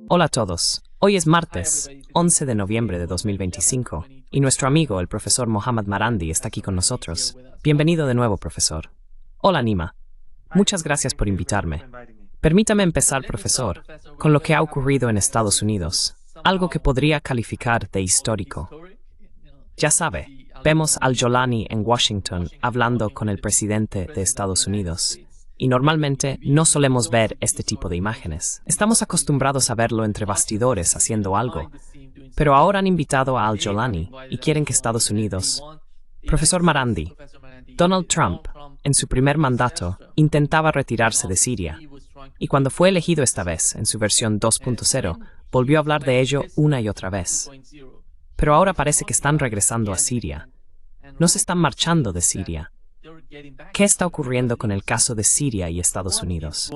Hola a todos. Hoy es martes, 11 de noviembre de 2025, y nuestro amigo, el profesor Mohammad Marandi, está aquí con nosotros. Bienvenido de nuevo, profesor. Hola, Nima. Muchas gracias por invitarme. Permítame empezar, profesor, con lo que ha ocurrido en Estados Unidos, algo que podría calificar de histórico. Ya sabe, vemos al Jolani en Washington hablando con el presidente de Estados Unidos. Y normalmente no solemos ver este tipo de imágenes. Estamos acostumbrados a verlo entre bastidores haciendo algo. Pero ahora han invitado a Al Jolani y quieren que Estados Unidos... Profesor Marandi, Donald Trump, en su primer mandato, intentaba retirarse de Siria. Y cuando fue elegido esta vez, en su versión 2.0, volvió a hablar de ello una y otra vez. Pero ahora parece que están regresando a Siria. No se están marchando de Siria. ¿Qué está ocurriendo con el caso de Siria y Estados Unidos?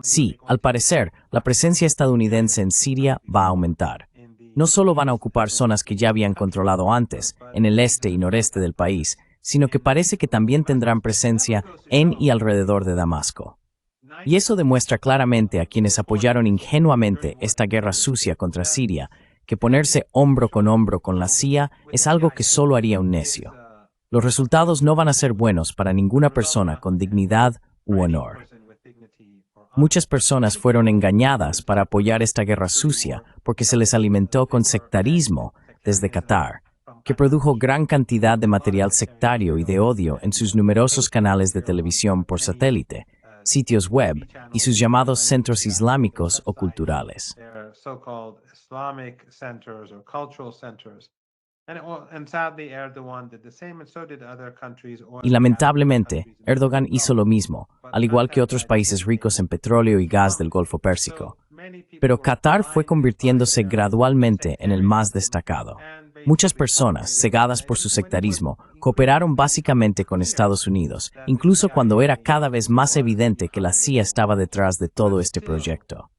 Sí, al parecer, la presencia estadounidense en Siria va a aumentar. No solo van a ocupar zonas que ya habían controlado antes, en el este y noreste del país, sino que parece que también tendrán presencia en y alrededor de Damasco. Y eso demuestra claramente a quienes apoyaron ingenuamente esta guerra sucia contra Siria, que ponerse hombro con la CIA es algo que solo haría un necio. Los resultados no van a ser buenos para ninguna persona con dignidad u honor. Muchas personas fueron engañadas para apoyar esta guerra sucia porque se les alimentó con sectarismo desde Qatar, que produjo gran cantidad de material sectario y de odio en sus numerosos canales de televisión por satélite, sitios web y sus llamados centros islámicos o culturales. Y lamentablemente, Erdogan hizo lo mismo, al igual que otros países ricos en petróleo y gas del Golfo Pérsico. Pero Qatar fue convirtiéndose gradualmente en el más destacado. Muchas personas, cegadas por su sectarismo, cooperaron básicamente con Estados Unidos, incluso cuando era cada vez más evidente que la CIA estaba detrás de todo este proyecto.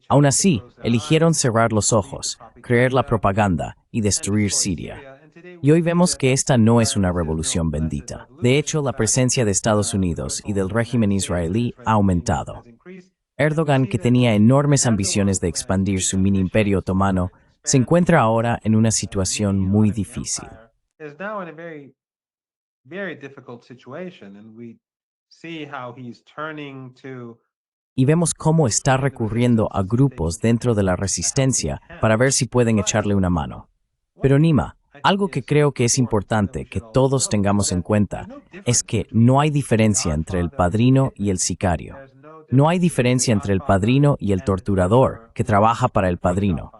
Aún así, eligieron cerrar los ojos, creer la propaganda y destruir Siria. Y hoy vemos que esta no es una revolución bendita. De hecho, la presencia de Estados Unidos y del régimen israelí ha aumentado. Erdogan, que tenía enormes ambiciones de expandir su mini imperio otomano, se encuentra ahora en una situación muy difícil. Y vemos cómo está recurriendo a grupos dentro de la resistencia para ver si pueden echarle una mano. Pero Nima, algo que creo que es importante que todos tengamos en cuenta es que no hay diferencia entre el padrino y el sicario. No hay diferencia entre el padrino y el torturador que trabaja para el padrino.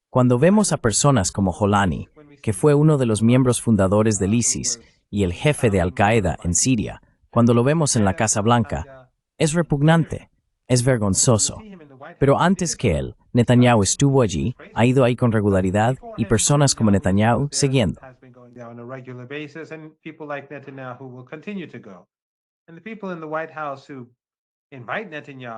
Cuando vemos a personas como Jolani, que fue uno de los miembros fundadores del ISIS y el jefe de Al-Qaeda en Siria, cuando lo vemos en la Casa Blanca, es repugnante, es vergonzoso. Pero antes que él, Netanyahu estuvo allí, ha ido ahí con regularidad y personas como Netanyahu siguiendo.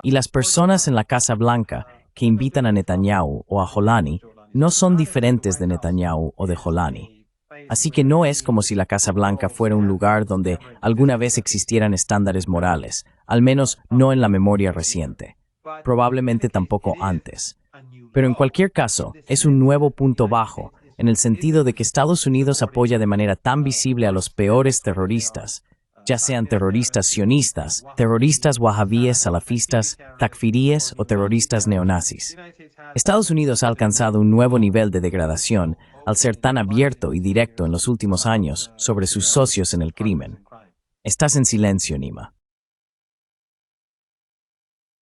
Y las personas en la Casa Blanca que invitan a Netanyahu o a Jolani no son diferentes de Netanyahu o de Jolani. Así que no es como si la Casa Blanca fuera un lugar donde alguna vez existieran estándares morales, al menos no en la memoria reciente. Probablemente tampoco antes. Pero en cualquier caso, es un nuevo punto bajo, en el sentido de que Estados Unidos apoya de manera tan visible a los peores terroristas, ya sean terroristas sionistas, terroristas wahabíes, salafistas, takfiríes o terroristas neonazis. Estados Unidos ha alcanzado un nuevo nivel de degradación al ser tan abierto y directo en los últimos años sobre sus socios en el crimen. Estás en silencio, Nima.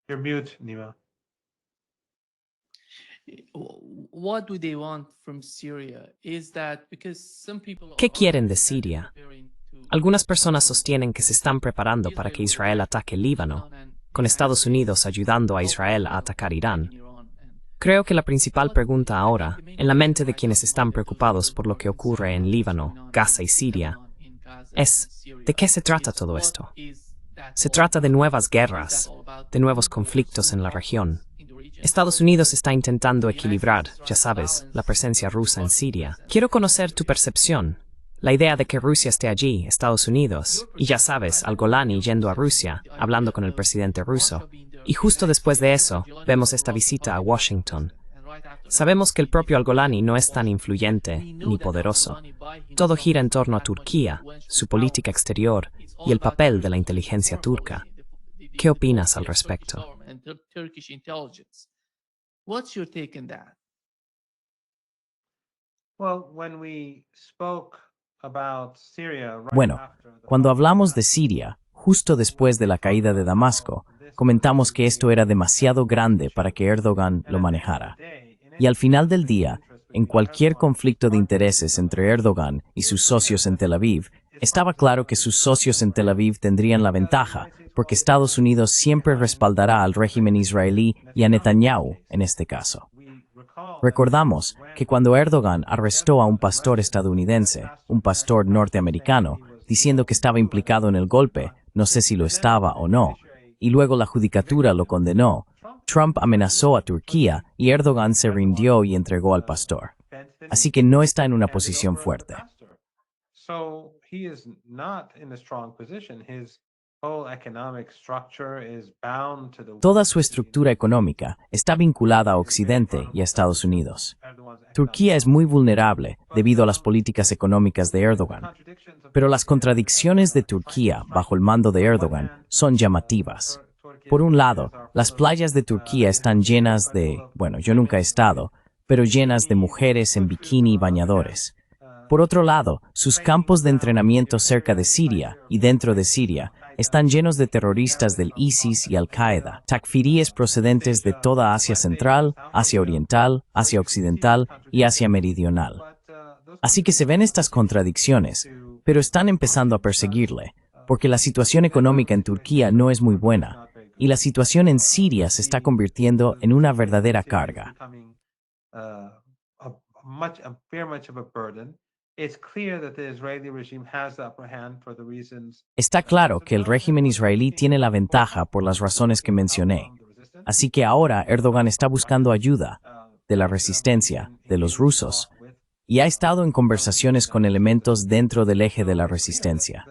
You're mute, Nima. ¿Qué quieren de Siria? Algunas personas sostienen que se están preparando para que Israel ataque Líbano, con Estados Unidos ayudando a Israel a atacar Irán. Creo que la principal pregunta ahora, en la mente de quienes están preocupados por lo que ocurre en Líbano, Gaza y Siria, es ¿de qué se trata todo esto? Se trata de nuevas guerras, de nuevos conflictos en la región. Estados Unidos está intentando equilibrar, ya sabes, la presencia rusa en Siria. Quiero conocer tu percepción. La idea de que Rusia esté allí, Estados Unidos, y ya sabes, al Golani yendo a Rusia, hablando con el presidente ruso. Y justo después de eso, vemos esta visita a Washington. Sabemos que el propio Al-Golani no es tan influyente ni poderoso. Todo gira en torno a Turquía, su política exterior y el papel de la inteligencia turca. ¿Qué opinas al respecto? Bueno, cuando hablamos de Siria, justo después de la caída de Damasco, comentamos que esto era demasiado grande para que Erdogan lo manejara. Y al final del día, en cualquier conflicto de intereses entre Erdogan y sus socios en Tel Aviv, estaba claro que sus socios en Tel Aviv tendrían la ventaja, porque Estados Unidos siempre respaldará al régimen israelí y a Netanyahu en este caso. Recordamos que cuando Erdogan arrestó a un pastor estadounidense, un pastor norteamericano, diciendo que estaba implicado en el golpe, no sé si lo estaba o no, y luego la judicatura lo condenó, Trump amenazó a Turquía y Erdogan se rindió y entregó al pastor. Así que no está en una posición fuerte. Toda su estructura económica está vinculada a Occidente y a Estados Unidos. Turquía es muy vulnerable debido a las políticas económicas de Erdogan, pero las contradicciones de Turquía bajo el mando de Erdogan son llamativas. Por un lado, las playas de Turquía están llenas de, bueno, yo nunca he estado, pero llenas de mujeres en bikini y bañadores. Por otro lado, sus campos de entrenamiento cerca de Siria y dentro de Siria están llenos de terroristas del ISIS y Al-Qaeda, takfiríes procedentes de toda Asia Central, Asia Oriental, Asia Occidental y Asia Meridional. Así que se ven estas contradicciones, pero están empezando a perseguirle, porque la situación económica en Turquía no es muy buena, y la situación en Siria se está convirtiendo en una verdadera carga. Está claro que el régimen israelí tiene la ventaja por las razones que mencioné. Así que ahora Erdogan está buscando ayuda de la resistencia, de los rusos, y ha estado en conversaciones con elementos dentro del eje de la resistencia.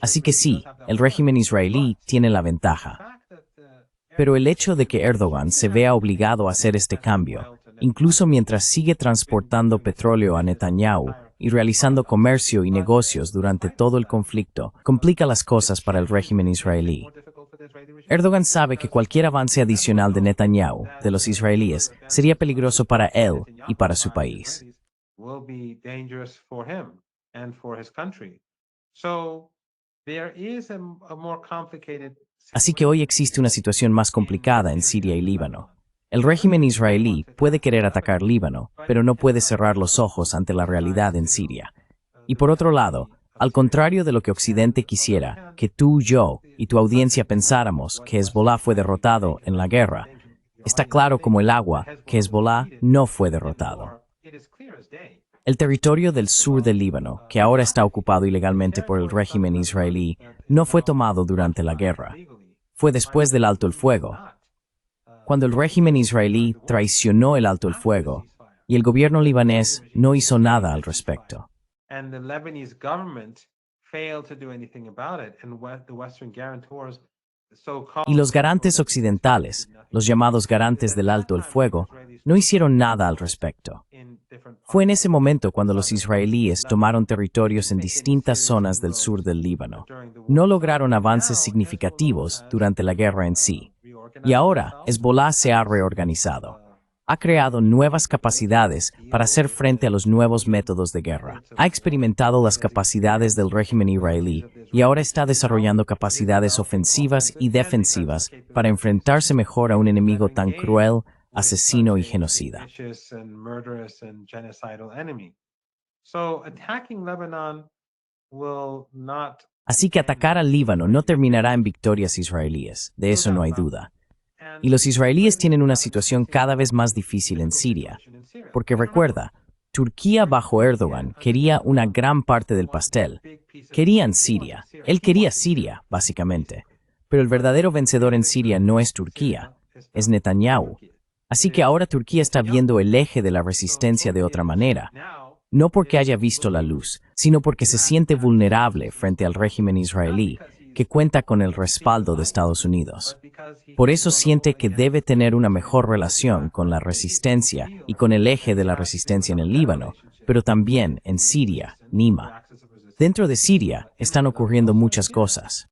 Así que sí, el régimen israelí tiene la ventaja. Pero el hecho de que Erdogan se vea obligado a hacer este cambio, incluso mientras sigue transportando petróleo a Netanyahu y realizando comercio y negocios durante todo el conflicto, complica las cosas para el régimen israelí. Erdogan sabe que cualquier avance adicional de Netanyahu, de los israelíes, sería peligroso para él y para su país. Así que hoy existe una situación más complicada en Siria y Líbano. El régimen israelí puede querer atacar Líbano, pero no puede cerrar los ojos ante la realidad en Siria. Y por otro lado, al contrario de lo que Occidente quisiera, que tú, yo y tu audiencia pensáramos que Hezbollah fue derrotado en la guerra, está claro como el agua que Hezbollah no fue derrotado. El territorio del sur del Líbano, que ahora está ocupado ilegalmente por el régimen israelí, no fue tomado durante la guerra. Fue después del alto el fuego. Cuando el régimen israelí traicionó el alto el fuego, y el gobierno libanés no hizo nada al respecto. Y los garantes occidentales, los llamados garantes del alto el fuego, no hicieron nada al respecto. Fue en ese momento cuando los israelíes tomaron territorios en distintas zonas del sur del Líbano. No lograron avances significativos durante la guerra en sí. Y ahora, Hezbollah se ha reorganizado. Ha creado nuevas capacidades para hacer frente a los nuevos métodos de guerra. Ha experimentado las capacidades del régimen israelí y ahora está desarrollando capacidades ofensivas y defensivas para enfrentarse mejor a un enemigo tan cruel, asesino y genocida. Así que atacar al Líbano no terminará en victorias israelíes, de eso no hay duda. Y los israelíes tienen una situación cada vez más difícil en Siria, porque recuerda, Turquía bajo Erdogan quería una gran parte del pastel. Querían Siria, él quería Siria, básicamente, pero el verdadero vencedor en Siria no es Turquía, es Netanyahu. Así que ahora Turquía está viendo el eje de la resistencia de otra manera. no porque haya visto la luz, sino porque se siente vulnerable frente al régimen israelí, que cuenta con el respaldo de Estados Unidos. Por eso siente que debe tener una mejor relación con la resistencia y con el eje de la resistencia en el Líbano, pero también en Siria, Nima. Dentro de Siria están ocurriendo muchas cosas.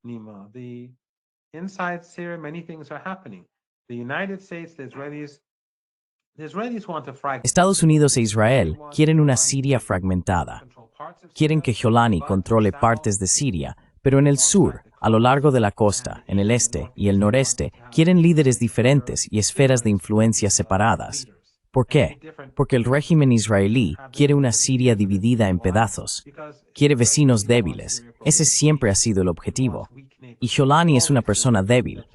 Inside Syria, many things are happening. The United States, the Israelis want to fragment. Estados Unidos e Israel quieren una Siria fragmentada. Quieren que Jolani controle partes de Siria, pero en el sur, a lo largo de la costa, en el este y el noreste, quieren líderes diferentes y esferas de influencia separadas. ¿Por qué? Porque el régimen israelí quiere una Siria dividida en pedazos. Quiere vecinos débiles. Ese siempre ha sido el objetivo. Y Jolani es una persona débil.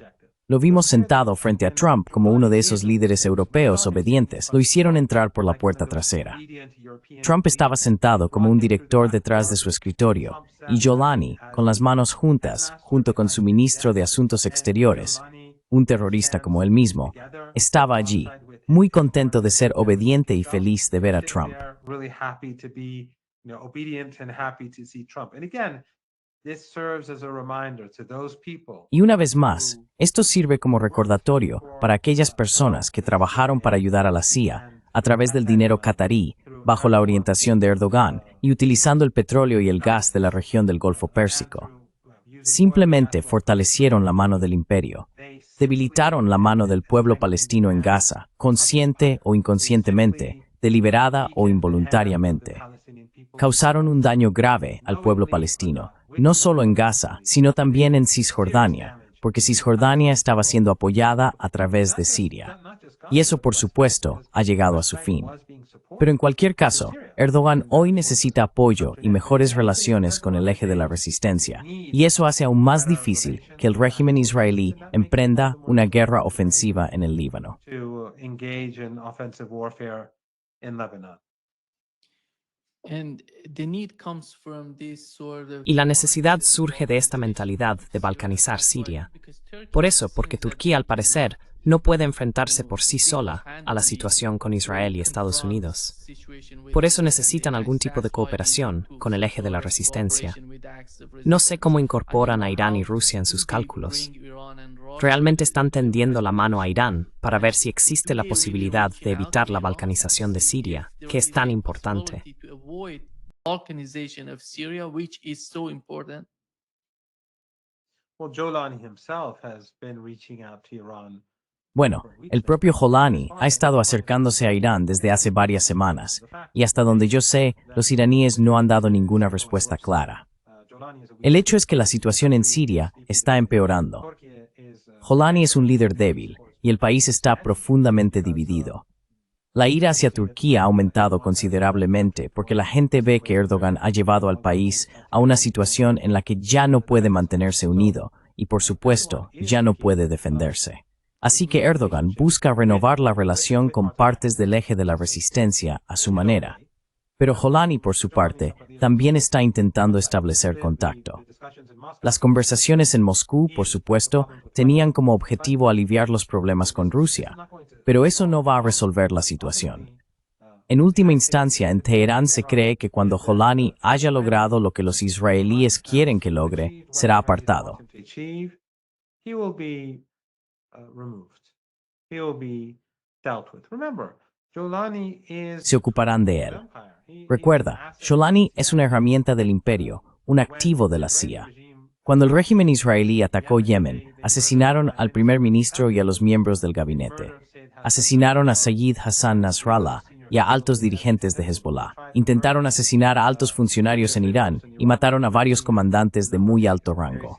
Lo vimos sentado frente a Trump como uno de esos líderes europeos obedientes. Lo hicieron entrar por la puerta trasera. Trump estaba sentado como un director detrás de su escritorio, y Jolani, con las manos juntas, junto con su ministro de Asuntos Exteriores, un terrorista como él mismo, estaba allí, muy contento de ser obediente y feliz de ver a Trump. Y una vez más, esto sirve como recordatorio para aquellas personas que trabajaron para ayudar a la CIA a través del dinero qatarí, bajo la orientación de Erdogan y utilizando el petróleo y el gas de la región del Golfo Pérsico. Simplemente fortalecieron la mano del imperio, debilitaron la mano del pueblo palestino en Gaza, consciente o inconscientemente, deliberada o involuntariamente. Causaron un daño grave al pueblo palestino, no solo en Gaza, sino también en Cisjordania, porque Cisjordania estaba siendo apoyada a través de Siria. Y eso, por supuesto, ha llegado a su fin. Pero en cualquier caso, Erdogan hoy necesita apoyo y mejores relaciones con el eje de la resistencia, y eso hace aún más difícil que el régimen israelí emprenda una guerra ofensiva en el Líbano. Y la necesidad surge de esta mentalidad de balcanizar Siria. Por eso, porque Turquía, al parecer, no puede enfrentarse por sí sola a la situación con Israel y Estados Unidos. Por eso necesitan algún tipo de cooperación con el eje de la resistencia. No sé cómo incorporan a Irán y Rusia en sus cálculos. Realmente están tendiendo la mano a Irán para ver si existe la posibilidad de evitar la balcanización de Siria, que es tan importante. Well, Jolani himself has been reaching out to Iran. Bueno, el propio Jolani ha estado acercándose a Irán desde hace varias semanas, y hasta donde yo sé, los iraníes no han dado ninguna respuesta clara. El hecho es que la situación en Siria está empeorando. Jolani es un líder débil, y el país está profundamente dividido. La ira hacia Turquía ha aumentado considerablemente porque la gente ve que Erdogan ha llevado al país a una situación en la que ya no puede mantenerse unido, y por supuesto, ya no puede defenderse. Así que Erdogan busca renovar la relación con partes del eje de la resistencia a su manera. Pero Jolani, por su parte, también está intentando establecer contacto. Las conversaciones en Moscú, por supuesto, tenían como objetivo aliviar los problemas con Rusia, pero eso no va a resolver la situación. En última instancia, en Teherán se cree que cuando Jolani haya logrado lo que los israelíes quieren que logre, será apartado. Se ocuparán de él. Recuerda, Jolani es una herramienta del imperio, un activo de la CIA. Cuando el régimen israelí atacó Yemen, asesinaron al primer ministro y a los miembros del gabinete. Asesinaron a Sayyid Hassan Nasrallah y a altos dirigentes de Hezbollah. Intentaron asesinar a altos funcionarios en Irán y mataron a varios comandantes de muy alto rango.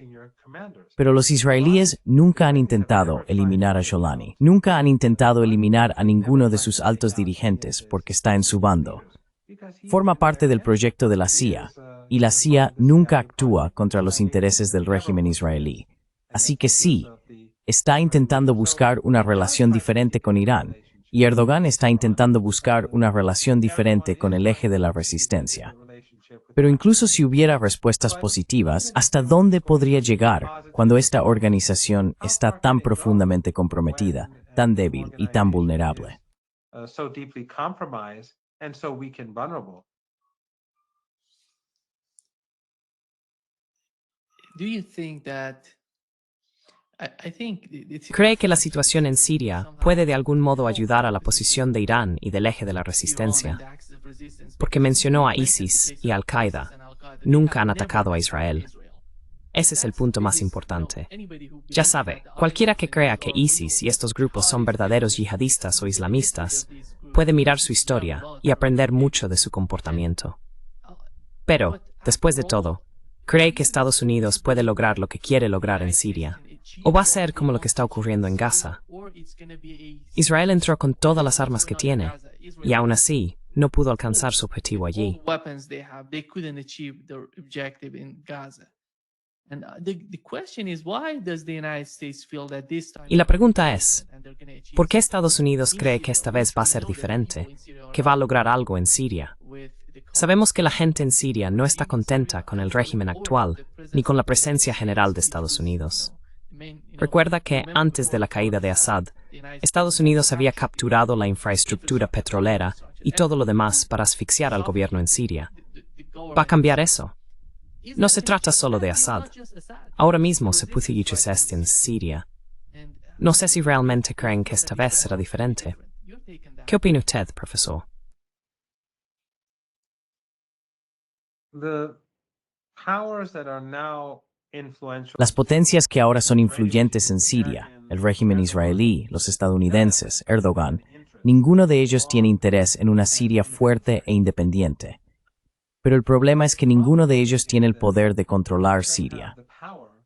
Pero los israelíes nunca han intentado eliminar a Jolani. Nunca han intentado eliminar a ninguno de sus altos dirigentes porque está en su bando. Forma parte del proyecto de la CIA, y la CIA nunca actúa contra los intereses del régimen israelí. Así que sí, está intentando buscar una relación diferente con Irán, y Erdogan está intentando buscar una relación diferente con el eje de la resistencia. Pero incluso si hubiera respuestas positivas, ¿hasta dónde podría llegar cuando esta organización está tan profundamente comprometida, tan débil y tan vulnerable? ¿Cree que la situación en Siria puede de algún modo ayudar a la posición de Irán y del eje de la resistencia? Porque mencionó a ISIS y Al-Qaeda. Nunca han atacado a Israel. Ese es el punto más importante. Ya sabe, cualquiera que crea que ISIS y estos grupos son verdaderos yihadistas o islamistas, puede mirar su historia y aprender mucho de su comportamiento. Pero, después de todo, ¿cree que Estados Unidos puede lograr lo que quiere lograr en Siria? ¿O va a ser como lo que está ocurriendo en Gaza? Israel entró con todas las armas que tiene, y aún así, no pudo alcanzar su objetivo allí. Y la pregunta es, ¿por qué Estados Unidos cree que esta vez va a ser diferente, que va a lograr algo en Siria? Sabemos que la gente en Siria no está contenta con el régimen actual, ni con la presencia general de Estados Unidos. Recuerda que antes de la caída de Assad, Estados Unidos había capturado la infraestructura petrolera y todo lo demás para asfixiar al gobierno en Siria. ¿Va a cambiar eso? No se trata solo de Assad. Ahora mismo se Puthijicest en Siria. No sé si realmente creen que esta vez será diferente. ¿Qué opina usted, profesor? Las potencias que ahora son influyentes en Siria, el régimen israelí, los estadounidenses, Erdogan, ninguno de ellos tiene interés en una Siria fuerte e independiente. Pero el problema es que ninguno de ellos tiene el poder de controlar Siria.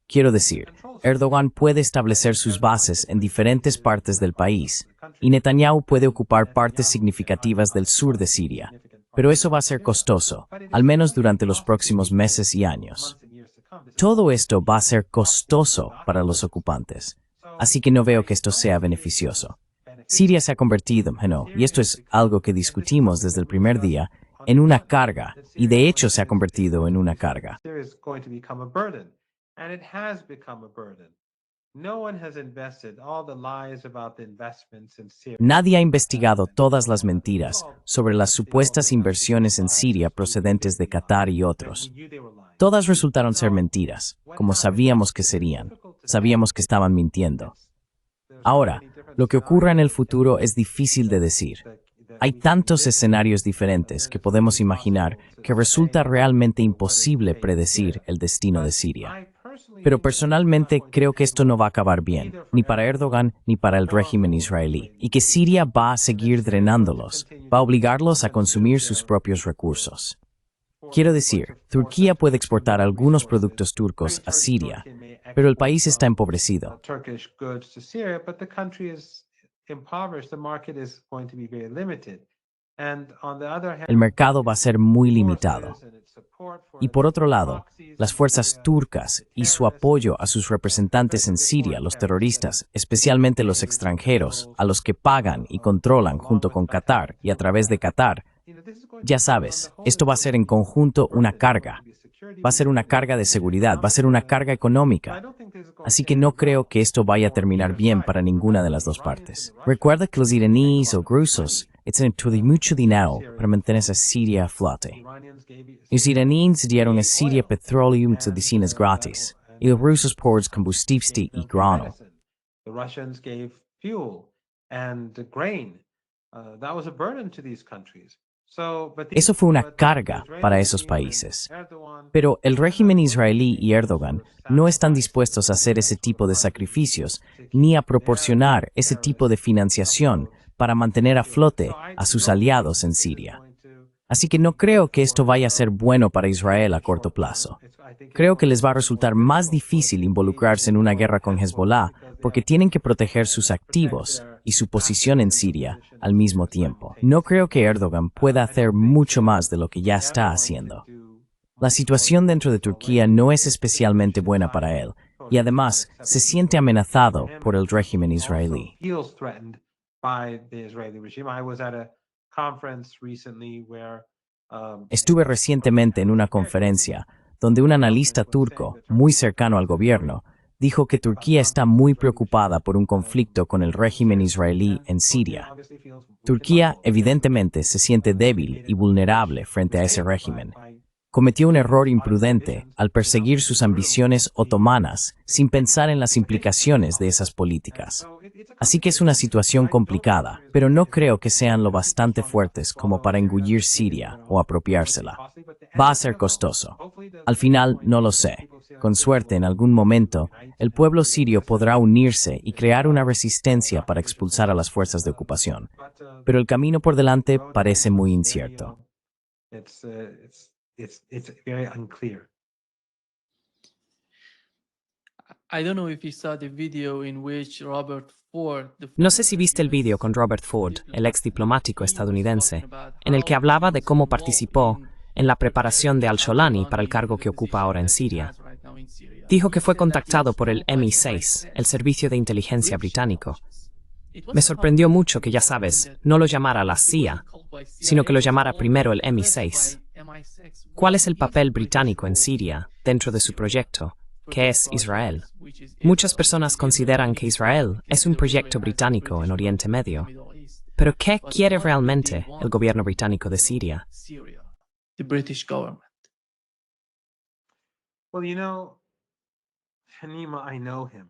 Quiero decir, Erdogan puede establecer sus bases en diferentes partes del país, y Netanyahu puede ocupar partes significativas del sur de Siria, pero eso va a ser costoso, al menos durante los próximos meses y años. Todo esto va a ser costoso para los ocupantes, así que no veo que esto sea beneficioso. Siria se ha convertido, y esto es algo que discutimos desde el primer día, en una carga, y de hecho se ha convertido en una carga. Nadie ha investigado todas las mentiras sobre las supuestas inversiones en Siria procedentes de Qatar y otros. Todas resultaron ser mentiras, como sabíamos que serían. Sabíamos que estaban mintiendo. Ahora, lo que ocurra en el futuro es difícil de decir. Hay tantos escenarios diferentes que podemos imaginar que resulta realmente imposible predecir el destino de Siria. Pero personalmente creo que esto no va a acabar bien, ni para Erdogan ni para el régimen israelí, y que Siria va a seguir drenándolos, va a obligarlos a consumir sus propios recursos. Quiero decir, Turquía puede exportar algunos productos turcos a Siria, pero el país está empobrecido. El mercado va a ser muy limitado. Y por otro lado, las fuerzas turcas y su apoyo a sus representantes en Siria, los terroristas, especialmente los extranjeros, a los que pagan y controlan junto con Qatar y a través de Qatar, ya sabes, esto va a ser en conjunto una carga. Va a ser una carga de seguridad, va a ser una carga económica. Así que no creo que esto vaya a terminar bien para ninguna de las dos partes. Recuerda que los iraníes o rusos están mucho dinero para mantener a Siria a flote. Los iraníes dieron a Siria petróleo y medicinas gratis, y los rusos por combustible y grano. Eso fue una carga para esos países. Pero el régimen israelí y Erdogan no están dispuestos a hacer ese tipo de sacrificios ni a proporcionar ese tipo de financiación para mantener a flote a sus aliados en Siria. Así que no creo que esto vaya a ser bueno para Israel a corto plazo. Creo que les va a resultar más difícil involucrarse en una guerra con Hezbollah porque tienen que proteger sus activos y su posición en Siria al mismo tiempo. No creo que Erdogan pueda hacer mucho más de lo que ya está haciendo. La situación dentro de Turquía no es especialmente buena para él, y además se siente amenazado por el régimen israelí. Estuve recientemente en una conferencia donde un analista turco, muy cercano al gobierno, dijo que Turquía está muy preocupada por un conflicto con el régimen israelí en Siria. Turquía, evidentemente, se siente débil y vulnerable frente a ese régimen. cometió un error imprudente al perseguir sus ambiciones otomanas sin pensar en las implicaciones de esas políticas. Así que es una situación complicada, pero no creo que sean lo bastante fuertes como para engullir Siria o apropiársela. Va a ser costoso. Al final, no lo sé. Con suerte, en algún momento, el pueblo sirio podrá unirse y crear una resistencia para expulsar a las fuerzas de ocupación. Pero el camino por delante parece muy incierto. It's very unclear. I don't know if you saw the video in which Robert Ford, No sé si viste el vídeo con Robert Ford, el ex diplomático estadounidense, en el que hablaba de cómo participó en la preparación de al-Sholani para el cargo que ocupa ahora en Siria. Dijo que fue contactado por el MI6, el servicio de inteligencia británico. Me sorprendió mucho que, ya sabes, no lo llamara la CIA, sino que lo llamara primero el MI6. ¿Cuál es el papel británico en Siria dentro de su proyecto, que es Israel? Muchas personas consideran que Israel es un proyecto británico en Oriente Medio. Pero ¿qué quiere realmente el gobierno británico de Siria? the British government? Well, you know, Nima, I know him.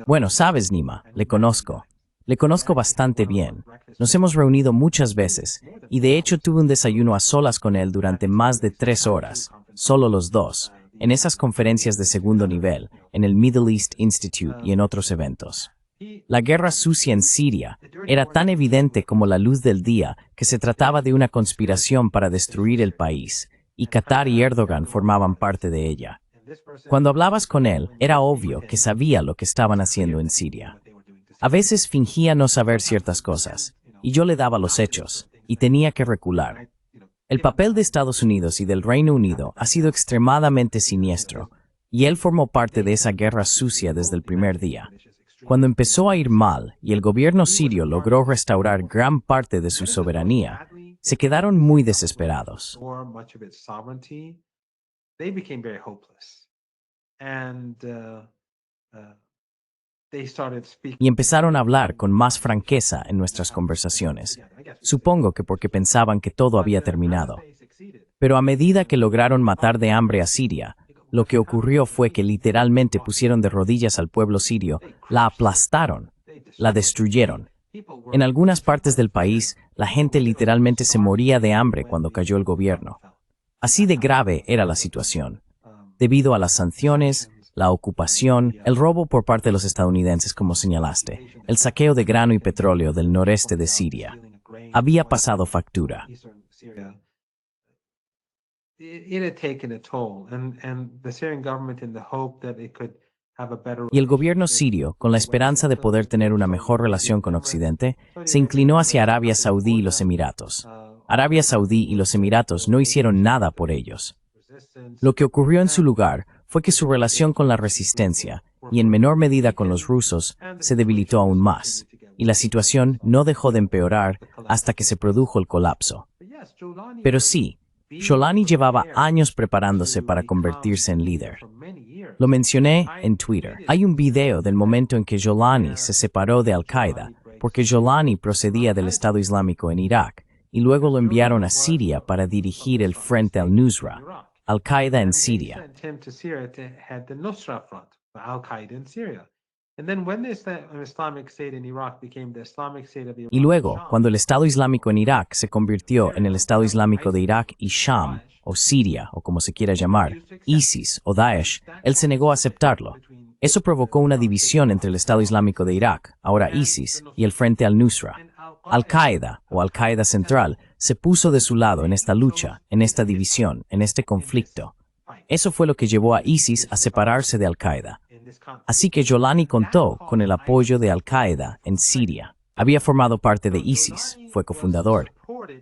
Bueno, sabes, Nima, le conozco. Le conozco bastante bien. Nos hemos reunido muchas veces, y de hecho tuve un desayuno a solas con él durante más de 3 horas, solo los dos, en esas conferencias de segundo nivel, en el Middle East Institute y en otros eventos. La guerra sucia en Siria era tan evidente como la luz del día que se trataba de una conspiración para destruir el país, y Qatar y Erdogan formaban parte de ella. Cuando hablabas con él, era obvio que sabía lo que estaban haciendo en Siria. A veces fingía no saber ciertas cosas, y yo le daba los hechos, y tenía que recular. El papel de Estados Unidos y del Reino Unido ha sido extremadamente siniestro, y él formó parte de esa guerra sucia desde el primer día. Cuando empezó a ir mal y el gobierno sirio logró restaurar gran parte de su soberanía, se quedaron muy desesperados. Y empezaron a hablar con más franqueza en nuestras conversaciones. Supongo que porque pensaban que todo había terminado. Pero a medida que lograron matar de hambre a Siria, lo que ocurrió fue que literalmente pusieron de rodillas al pueblo sirio, la aplastaron, la destruyeron. En algunas partes del país, la gente literalmente se moría de hambre cuando cayó el gobierno. Así de grave era la situación. Debido a las sanciones, la ocupación, el robo por parte de los estadounidenses, como señalaste, el saqueo de grano y petróleo del noreste de Siria, había pasado factura. Y el gobierno sirio, con la esperanza de poder tener una mejor relación con Occidente, se inclinó hacia Arabia Saudí y los Emiratos. Arabia Saudí y los Emiratos no hicieron nada por ellos. Lo que ocurrió en su lugar fue que su relación con la resistencia, y en menor medida con los rusos, se debilitó aún más, y la situación no dejó de empeorar hasta que se produjo el colapso. Pero sí, Sholani llevaba años preparándose para convertirse en líder. Lo mencioné en Twitter. Hay un video del momento en que Sholani se separó de Al-Qaeda, porque Sholani procedía del Estado Islámico en Irak, y luego lo enviaron a Siria para dirigir el Frente al-Nusra, Al-Qaeda en Siria. Y luego, cuando el Estado Islámico en Irak se convirtió en el Estado Islámico de Irak y Sham, o Siria, o como se quiera llamar, ISIS o Daesh, él se negó a aceptarlo. Eso provocó una división entre el Estado Islámico de Irak, ahora ISIS, y el Frente al-Nusra. Al-Qaeda, o Al-Qaeda Central, se puso de su lado en esta lucha, en esta división, en este conflicto. Eso fue lo que llevó a ISIS a separarse de Al-Qaeda. Así que Sholani contó con el apoyo de Al-Qaeda en Siria. Había formado parte de ISIS, fue cofundador,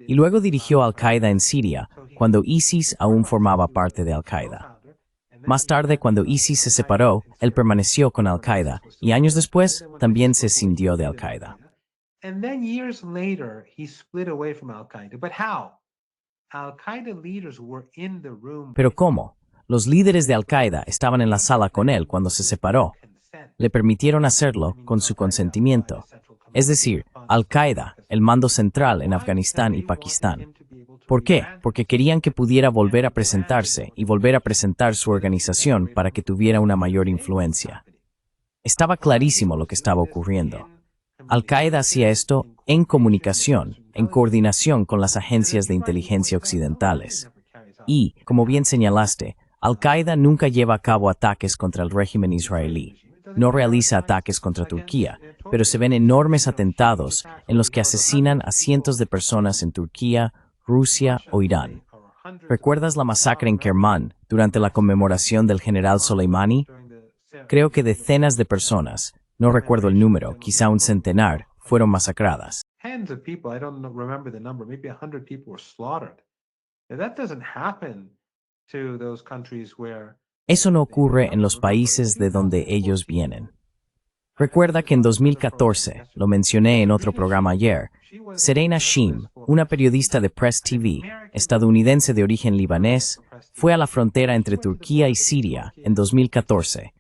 y luego dirigió a Al-Qaeda en Siria cuando ISIS aún formaba parte de Al-Qaeda. Más tarde, cuando ISIS se separó, él permaneció con Al-Qaeda y años después también se escindió de Al-Qaeda. Pero ¿cómo? Los líderes de Al-Qaeda estaban en la sala con él cuando se separó. Le permitieron hacerlo con su consentimiento. Es decir, Al-Qaeda, el mando central en Afganistán y Pakistán. ¿Por qué? Porque querían que pudiera volver a presentarse y volver a presentar su organización para que tuviera una mayor influencia. Estaba clarísimo lo que estaba ocurriendo. Al-Qaeda hacía esto en comunicación, en coordinación con las agencias de inteligencia occidentales. Y, como bien señalaste, Al-Qaeda nunca lleva a cabo ataques contra el régimen israelí. No realiza ataques contra Turquía, pero se ven enormes atentados en los que asesinan a cientos de personas en Turquía, Rusia o Irán. ¿Recuerdas la masacre en Kermán durante la conmemoración del general Soleimani? Creo que decenas de personas, no recuerdo el número, quizá un centenar, fueron masacradas. Tens of people, I don't remember the number, maybe 100 people were slaughtered. Now, that doesn't happen to those countries where Eso no ocurre en los países de donde ellos vienen. Recuerda que en 2014, lo mencioné en otro programa ayer, Serena Shim, una periodista de Press TV, estadounidense de origen libanés, fue a la frontera entre Turquía y Siria en 2014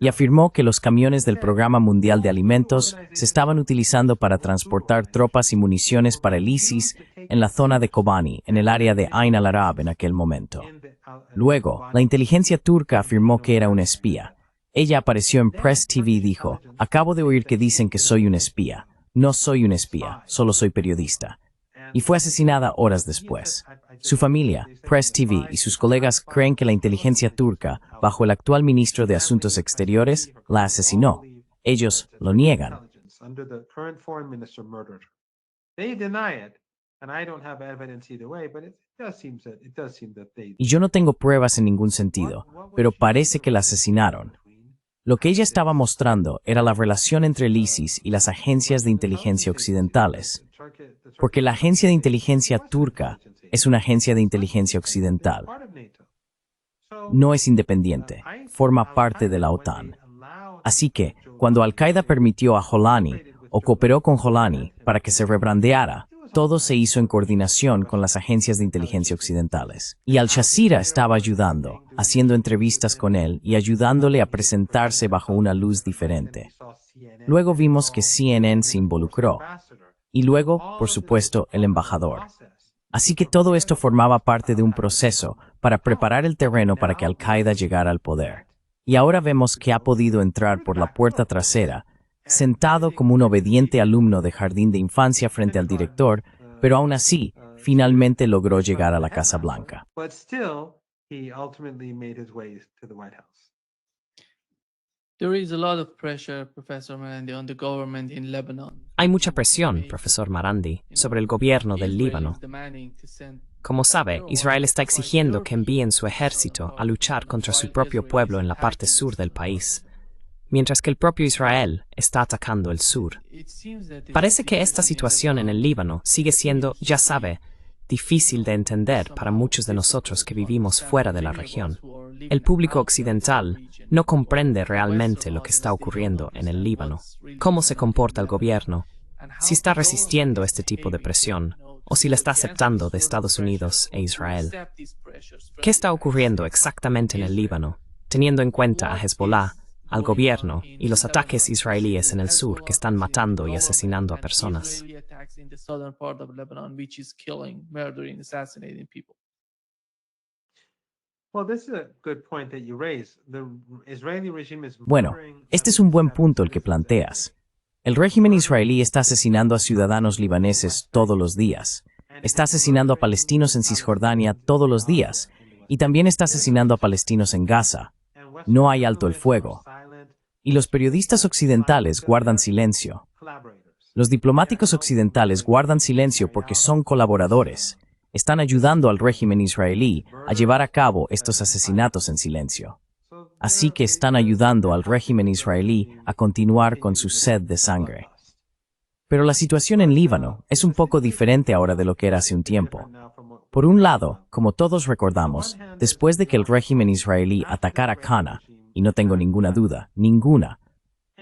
y afirmó que los camiones del Programa Mundial de Alimentos se estaban utilizando para transportar tropas y municiones para el ISIS en la zona de Kobani, en el área de Ain al-Arab en aquel momento. Luego, la inteligencia turca afirmó que era una espía. Ella apareció en Press TV y dijo, acabo de oír que dicen que soy un espía. No soy un espía, solo soy periodista. Y fue asesinada horas después. Su familia, Press TV y sus colegas creen que la inteligencia turca, bajo el actual ministro de Asuntos Exteriores, la asesinó. Ellos lo niegan. under the current foreign minister murdered her. They deny it, and I don't have evidence either way, but it does seem that they. Y yo no tengo pruebas en ningún sentido, pero parece que la asesinaron. Lo que ella estaba mostrando era la relación entre el ISIS y las agencias de inteligencia occidentales, porque la agencia de inteligencia turca es una agencia de inteligencia occidental. No es independiente, forma parte de la OTAN. Así que, cuando Al-Qaeda permitió a Jolani o cooperó con Jolani para que se rebrandeara, todo se hizo en coordinación con las agencias de inteligencia occidentales. Y Al Jazeera estaba ayudando, haciendo entrevistas con él y ayudándole a presentarse bajo una luz diferente. Luego vimos que CNN se involucró. Y luego, por supuesto, el embajador. Así que todo esto formaba parte de un proceso para preparar el terreno para que Al-Qaeda llegara al poder. Y ahora vemos que ha podido entrar por la puerta trasera, sentado como un obediente alumno de jardín de infancia frente al director, pero aún así, finalmente logró llegar a la Casa Blanca. But still, he ultimately made his way to the White House. There is a lot of pressure, Professor Marandi, on the government in Lebanon. Hay mucha presión, profesor Marandi, sobre el gobierno del Israel Líbano. is demanding to send Como sabe, Israel está exigiendo que envíen su ejército a luchar contra su propio pueblo en la parte sur del país, mientras que el propio Israel está atacando el sur. It seems that Parece que esta situación en el Líbano sigue siendo, ya sabe, difícil de entender para muchos de nosotros que vivimos fuera de la región. El público occidental no comprende realmente lo que está ocurriendo en el Líbano, cómo se comporta el gobierno, si está resistiendo este tipo de presión, o si la está aceptando de Estados Unidos e Israel. ¿Qué está ocurriendo exactamente en el Líbano, teniendo en cuenta a Hezbollah, al gobierno y los ataques israelíes en el sur que están matando y asesinando a personas? Well, this is a good point that you raise. The Israeli regime is Bueno, murdering este es un buen punto el que planteas. El régimen israelí está asesinando a ciudadanos libaneses todos los días. Está asesinando a palestinos en Cisjordania todos los días. Y también está asesinando a palestinos en Gaza. No hay alto el fuego. Y los periodistas occidentales guardan silencio. Los diplomáticos occidentales guardan silencio porque son colaboradores. Están ayudando al régimen israelí a llevar a cabo estos asesinatos en silencio. Así que están ayudando al régimen israelí a continuar con su sed de sangre. Pero la situación en Líbano es un poco diferente ahora de lo que era hace un tiempo. Por un lado, como todos recordamos, después de que el régimen israelí atacara Cana, y no tengo ninguna duda, ninguna,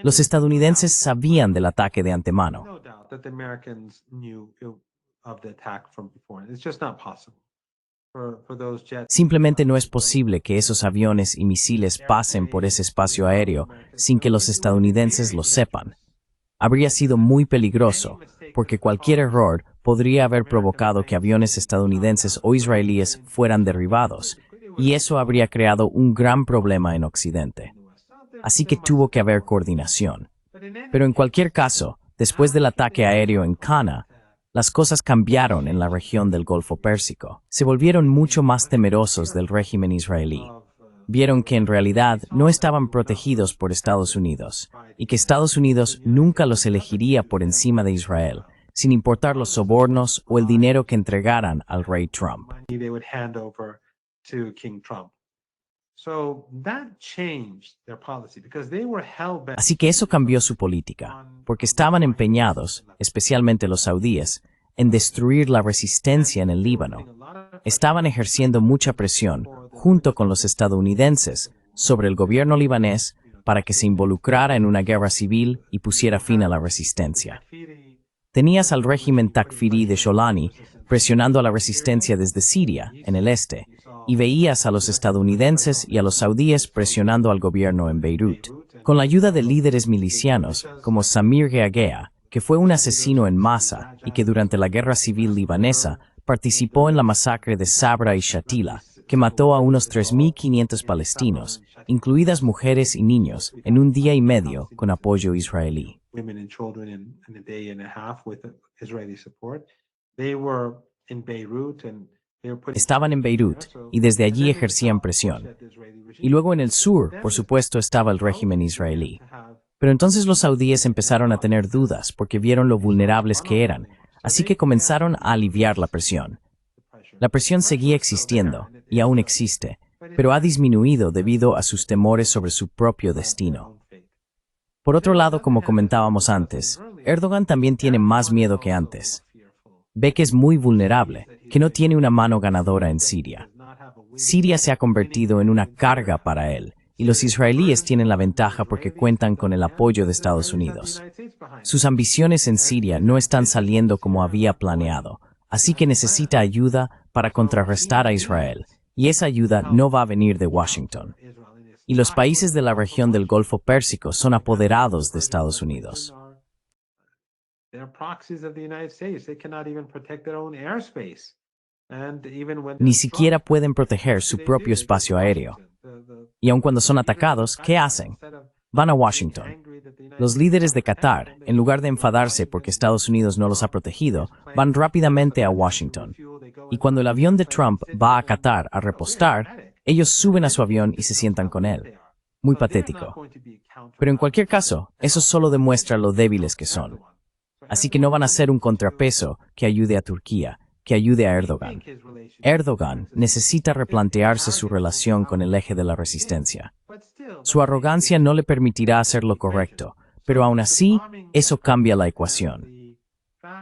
los estadounidenses sabían del ataque de antemano. no doubt that the Americans knew of the attack from before. It's just not possible for those jets. Simplemente no es posible que esos aviones y misiles pasen por ese espacio aéreo sin que los estadounidenses lo sepan. Habría sido muy peligroso, porque cualquier error podría haber provocado que aviones estadounidenses o israelíes fueran derribados, y eso habría creado un gran problema en Occidente. Así que tuvo que haber coordinación. Pero en cualquier caso, después del ataque aéreo en Cana, las cosas cambiaron en la región del Golfo Pérsico. Se volvieron mucho más temerosos del régimen israelí. Vieron que en realidad no estaban protegidos por Estados Unidos, y que Estados Unidos nunca los elegiría por encima de Israel, sin importar los sobornos o el dinero que entregaran al rey Trump. Así que eso cambió su política, porque estaban empeñados, especialmente los saudíes, en destruir la resistencia en el Líbano. Estaban ejerciendo mucha presión, junto con los estadounidenses, sobre el gobierno libanés para que se involucrara en una guerra civil y pusiera fin a la resistencia. Tenías al régimen Takfiri de Sholani presionando a la resistencia desde Siria, en el este, y veías a los estadounidenses y a los saudíes presionando al gobierno en Beirut, con la ayuda de líderes milicianos como Samir Geagea, que fue un asesino en masa y que durante la guerra civil libanesa participó en la masacre de Sabra y Shatila, que mató a unos 3.500 palestinos, incluidas mujeres y niños, en un día y medio con apoyo israelí. Estaban en Beirut y desde allí ejercían presión. Y luego en el sur, por supuesto, estaba el régimen israelí. Pero entonces los saudíes empezaron a tener dudas porque vieron lo vulnerables que eran, así que comenzaron a aliviar la presión. La presión seguía existiendo, y aún existe, pero ha disminuido debido a sus temores sobre su propio destino. Por otro lado, como comentábamos antes, Erdogan también tiene más miedo que antes. Ve que es muy vulnerable, que no tiene una mano ganadora en Siria. Siria se ha convertido en una carga para él, y los israelíes tienen la ventaja porque cuentan con el apoyo de Estados Unidos. Sus ambiciones en Siria no están saliendo como había planeado, así que necesita ayuda para contrarrestar a Israel, y esa ayuda no va a venir de Washington. Y los países de la región del Golfo Pérsico son apoderados de Estados Unidos. Ni siquiera pueden proteger su propio espacio aéreo. Y aun cuando son atacados, ¿qué hacen? Van a Washington. Los líderes de Qatar, en lugar de enfadarse porque Estados Unidos no los ha protegido, van rápidamente a Washington. Y cuando el avión de Trump va a Qatar a repostar, ellos suben a su avión y se sientan con él. Muy patético. Pero en cualquier caso, eso solo demuestra lo débiles que son. Así que no van a ser un contrapeso que ayude a Turquía, que ayude a Erdogan. Erdogan necesita replantearse su relación con el eje de la resistencia. Su arrogancia no le permitirá hacer lo correcto, pero aún así, eso cambia la ecuación.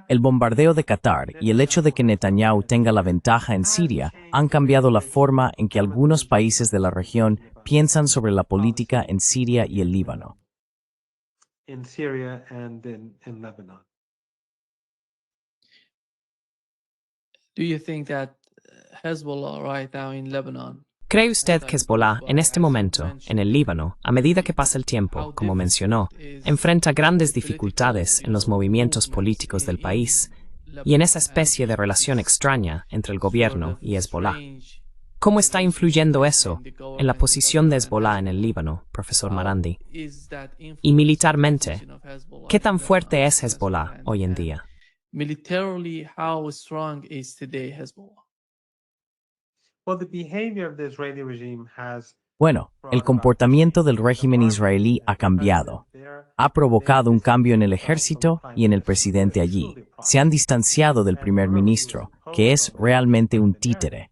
El bombardeo de Qatar y el hecho de que Netanyahu tenga la ventaja en Siria han cambiado la forma en que algunos países de la región piensan sobre la política en Siria y el Líbano. Do you think that Hezbollah right now in Lebanon? ¿Cree usted que Hezbollah, en este momento, en el Líbano, a medida que pasa el tiempo, como mencionó, enfrenta grandes dificultades en los movimientos políticos del país y en esa especie de relación extraña entre el gobierno y Hezbollah? ¿Cómo está influyendo eso en la posición de Hezbollah en el Líbano, profesor Marandi? Y militarmente, ¿qué tan fuerte es Hezbollah hoy en día? Militarily, how strong is today Hezbollah? Bueno, el comportamiento del régimen israelí ha cambiado. Ha provocado un cambio en el ejército y en el presidente allí. Se han distanciado del primer ministro, que es realmente un títere.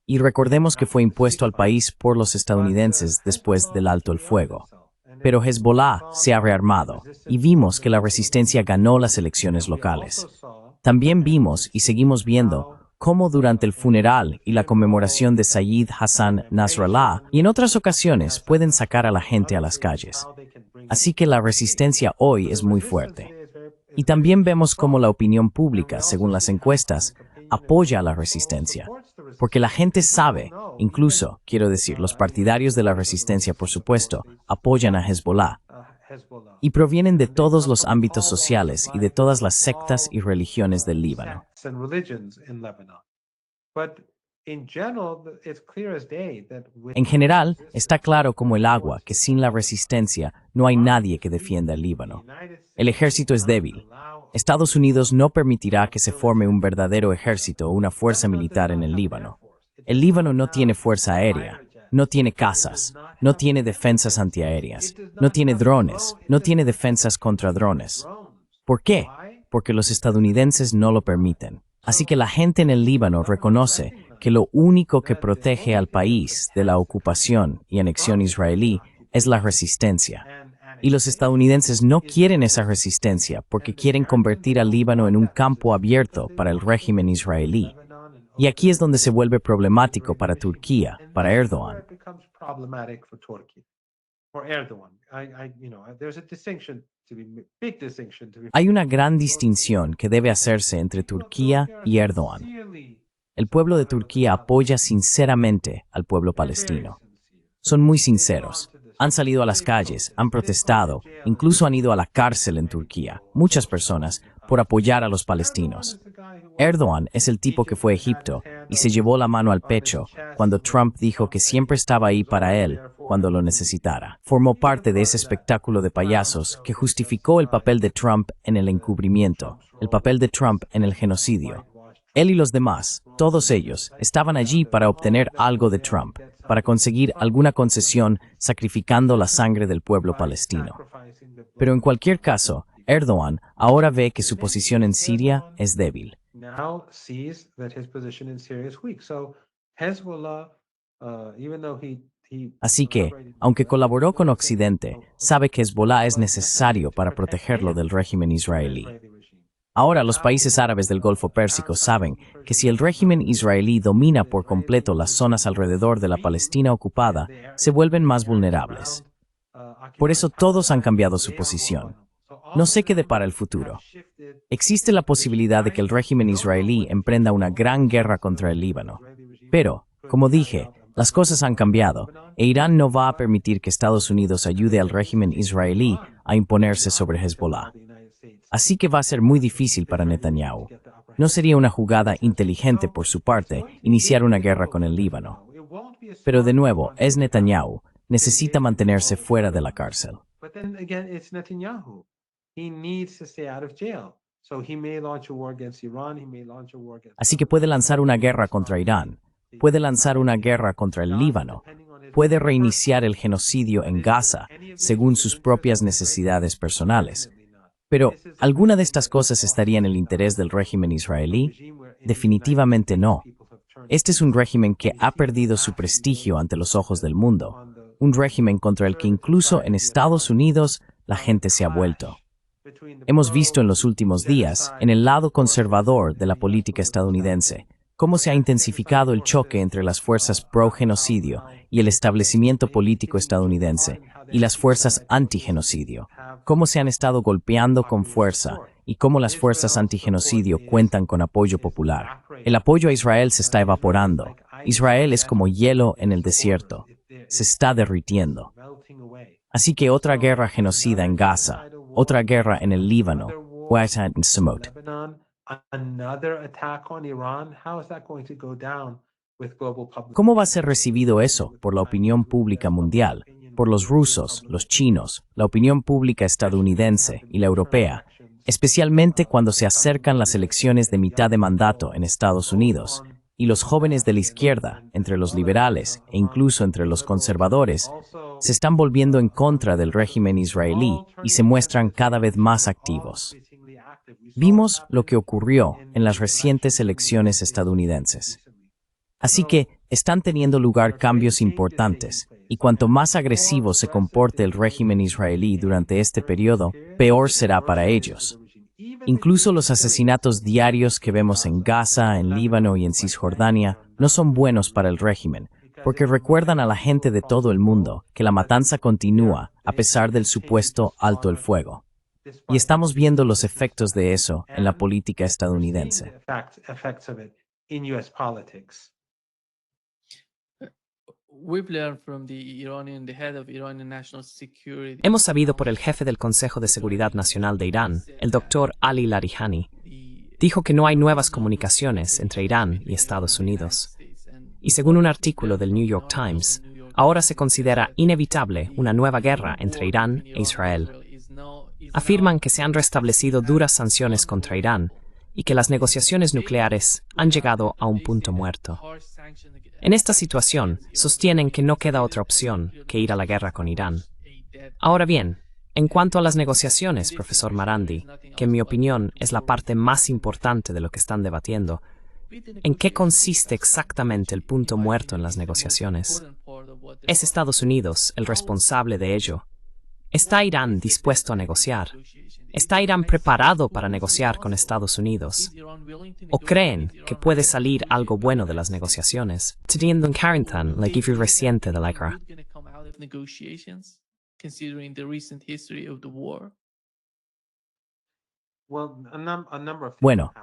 Y recordemos que fue impuesto al país por los estadounidenses después del alto el fuego. Pero Hezbollah se ha rearmado y vimos que la resistencia ganó las elecciones locales. También vimos y seguimos viendo cómo durante el funeral y la conmemoración de Sayyid Hassan Nasrallah y en otras ocasiones pueden sacar a la gente a las calles. Así que la resistencia hoy es muy fuerte. Y también vemos cómo la opinión pública, según las encuestas, apoya a la resistencia. Porque la gente sabe, incluso, quiero decir, los partidarios de la resistencia, por supuesto, apoyan a Hezbollah. Y provienen de todos los ámbitos sociales y de todas las sectas y religiones del Líbano. and religions in Lebanon. But in general, it's clear as day that En general, está claro como el agua que sin la resistencia no hay nadie que defienda el Líbano. El ejército es débil. Estados Unidos no permitirá que se forme un verdadero ejército o una fuerza militar en el Líbano. El Líbano no tiene fuerza aérea, no tiene cazas, no tiene defensas antiaéreas, no tiene drones, no tiene defensas contra drones. ¿Por qué? Porque los estadounidenses no lo permiten. Así que la gente en el Líbano reconoce que lo único que protege al país de la ocupación y anexión israelí es la resistencia. Y los estadounidenses no quieren esa resistencia porque quieren convertir al Líbano en un campo abierto para el régimen israelí. Y aquí es donde se vuelve problemático para Turquía, para Erdogan. Hay una gran distinción que debe hacerse entre Turquía y Erdogan. El pueblo de Turquía apoya sinceramente al pueblo palestino. Son muy sinceros. Han salido a las calles, han protestado, incluso han ido a la cárcel en Turquía, muchas personas, por apoyar a los palestinos. Erdogan es el tipo que fue a Egipto y se llevó la mano al pecho cuando Trump dijo que siempre estaba ahí para él cuando lo necesitara. Formó parte de ese espectáculo de payasos que justificó el papel de Trump en el encubrimiento, el papel de Trump en el genocidio. Él y los demás, todos ellos, estaban allí para obtener algo de Trump, para conseguir alguna concesión sacrificando la sangre del pueblo palestino. Pero en cualquier caso, Erdogan ahora ve que su posición en Siria es débil. Así que, aunque colaboró con Occidente, sabe que Hezbollah es necesario para protegerlo del régimen israelí. Ahora los países árabes del Golfo Pérsico saben que si el régimen israelí domina por completo las zonas alrededor de la Palestina ocupada, se vuelven más vulnerables. Por eso todos han cambiado su posición. No sé qué depara el futuro. Existe la posibilidad de que el régimen israelí emprenda una gran guerra contra el Líbano. Pero, como dije, las cosas han cambiado e Irán no va a permitir que Estados Unidos ayude al régimen israelí a imponerse sobre Hezbollah. Así que va a ser muy difícil para Netanyahu. No sería una jugada inteligente por su parte iniciar una guerra con el Líbano. Pero de nuevo, es Netanyahu. Necesita mantenerse fuera de la cárcel. Así que puede lanzar una guerra contra Irán, puede lanzar una guerra contra el Líbano, puede reiniciar el genocidio en Gaza según sus propias necesidades personales. Pero, ¿alguna de estas cosas estaría en el interés del régimen israelí? Definitivamente no. Este es un régimen que ha perdido su prestigio ante los ojos del mundo, un régimen contra el que incluso en Estados Unidos la gente se ha vuelto. Hemos visto en los últimos días, en el lado conservador de la política estadounidense, cómo se ha intensificado el choque entre las fuerzas pro-genocidio y el establecimiento político estadounidense, y las fuerzas anti-genocidio, cómo se han estado golpeando con fuerza y cómo las fuerzas anti-genocidio cuentan con apoyo popular. El apoyo a Israel se está evaporando. Israel es como hielo en el desierto. Se está derritiendo. Así que otra guerra genocida en Gaza, otra guerra en el Líbano, o en Sumut. ¿Cómo va a ser recibido eso por la opinión pública mundial, por los rusos, los chinos, la opinión pública estadounidense y la europea, especialmente cuando se acercan las elecciones de mitad de mandato en Estados Unidos, y los jóvenes de la izquierda, entre los liberales e incluso entre los conservadores, se están volviendo en contra del régimen israelí y se muestran cada vez más activos? Vimos lo que ocurrió en las recientes elecciones estadounidenses. Así que están teniendo lugar cambios importantes, y cuanto más agresivo se comporte el régimen israelí durante este periodo, peor será para ellos. Incluso los asesinatos diarios que vemos en Gaza, en Líbano y en Cisjordania no son buenos para el régimen, porque recuerdan a la gente de todo el mundo que la matanza continúa a pesar del supuesto alto el fuego. Y estamos viendo los efectos de eso en la política estadounidense. Hemos sabido por el jefe del Consejo de Seguridad Nacional de Irán, el doctor Ali Larijani, dijo que no hay nuevas comunicaciones entre Irán y Estados Unidos. Y según un artículo del New York Times, ahora se considera inevitable una nueva guerra entre Irán e Israel. Afirman que se han restablecido duras sanciones contra Irán y que las negociaciones nucleares han llegado a un punto muerto. En esta situación, sostienen que no queda otra opción que ir a la guerra con Irán. Ahora bien, en cuanto a las negociaciones, profesor Marandi, que en mi opinión es la parte más importante de lo que están debatiendo, ¿en qué consiste exactamente el punto muerto en las negociaciones? ¿Es Estados Unidos el responsable de ello? ¿Está Irán dispuesto a negociar? ¿Está Irán preparado para negociar con Estados Unidos? ¿O creen que puede salir algo bueno de las negociaciones, teniendo en cuenta la historia reciente de la guerra? Bueno,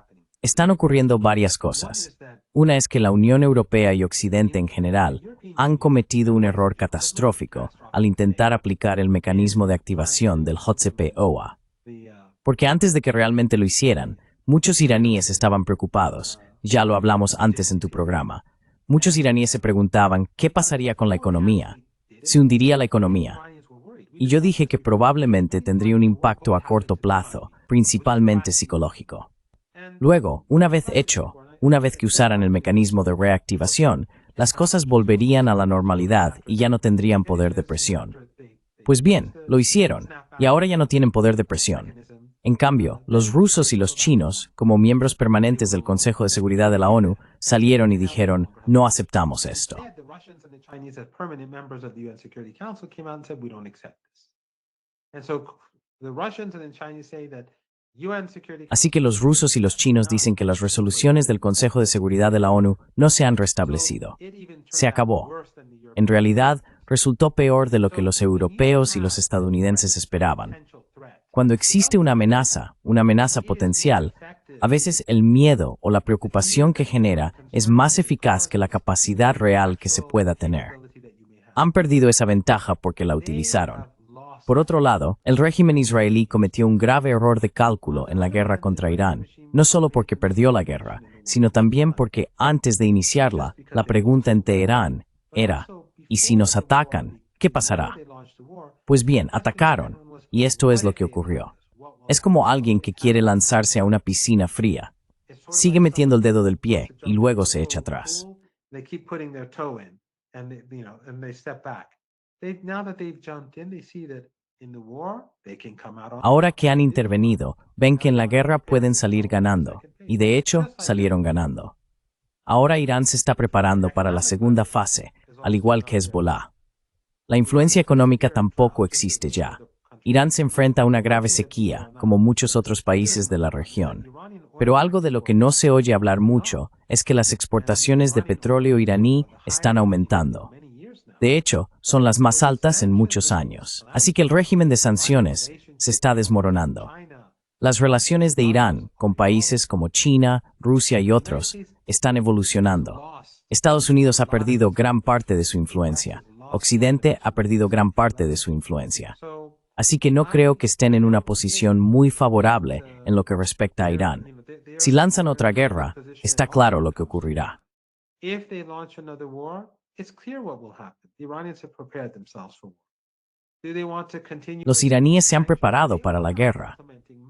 están ocurriendo varias cosas. Una es que la Unión Europea y Occidente en general han cometido un error catastrófico al intentar aplicar el mecanismo de activación del JCPOA. Porque antes de que realmente lo hicieran, muchos iraníes estaban preocupados. Ya lo hablamos antes en tu programa. Muchos iraníes se preguntaban qué pasaría con la economía. ¿Se hundiría la economía? Y yo dije que probablemente tendría un impacto a corto plazo, principalmente psicológico. Luego, una vez hecho, una vez que usaran el mecanismo de reactivación, las cosas volverían a la normalidad y ya no tendrían poder de presión. Pues bien, lo hicieron, y ahora ya no tienen poder de presión. En cambio, los rusos y los chinos, como miembros permanentes del Consejo de Seguridad de la ONU, salieron y dijeron, no aceptamos esto. Así que los rusos y los chinos dicen que las resoluciones del Consejo de Seguridad de la ONU no se han restablecido. Se acabó. En realidad, resultó peor de lo que los europeos y los estadounidenses esperaban. Cuando existe una amenaza potencial, a veces el miedo o la preocupación que genera es más eficaz que la capacidad real que se pueda tener. Han perdido esa ventaja porque la utilizaron. Por otro lado, el régimen israelí cometió un grave error de cálculo en la guerra contra Irán, no solo porque perdió la guerra, sino también porque antes de iniciarla, la pregunta en Teherán era, ¿y si nos atacan, qué pasará? Pues bien, atacaron, y esto es lo que ocurrió. Es como alguien que quiere lanzarse a una piscina fría. Sigue metiendo el dedo del pie y luego se echa atrás. Ahora que han intervenido, ven que en la guerra pueden salir ganando, y de hecho salieron ganando. Ahora Irán se está preparando para la segunda fase, al igual que Hezbollah. La influencia económica tampoco existe ya. Irán se enfrenta a una grave sequía, como muchos otros países de la región. Pero algo de lo que no se oye hablar mucho es que las exportaciones de petróleo iraní están aumentando. De hecho, son las más altas en muchos años. Así que el régimen de sanciones se está desmoronando. Las relaciones de Irán con países como China, Rusia y otros están evolucionando. Estados Unidos ha perdido gran parte de su influencia. Occidente ha perdido gran parte de su influencia. Así que no creo que estén en una posición muy favorable en lo que respecta a Irán. Si lanzan otra guerra, está claro lo que ocurrirá. Los iraníes se han preparado para la guerra.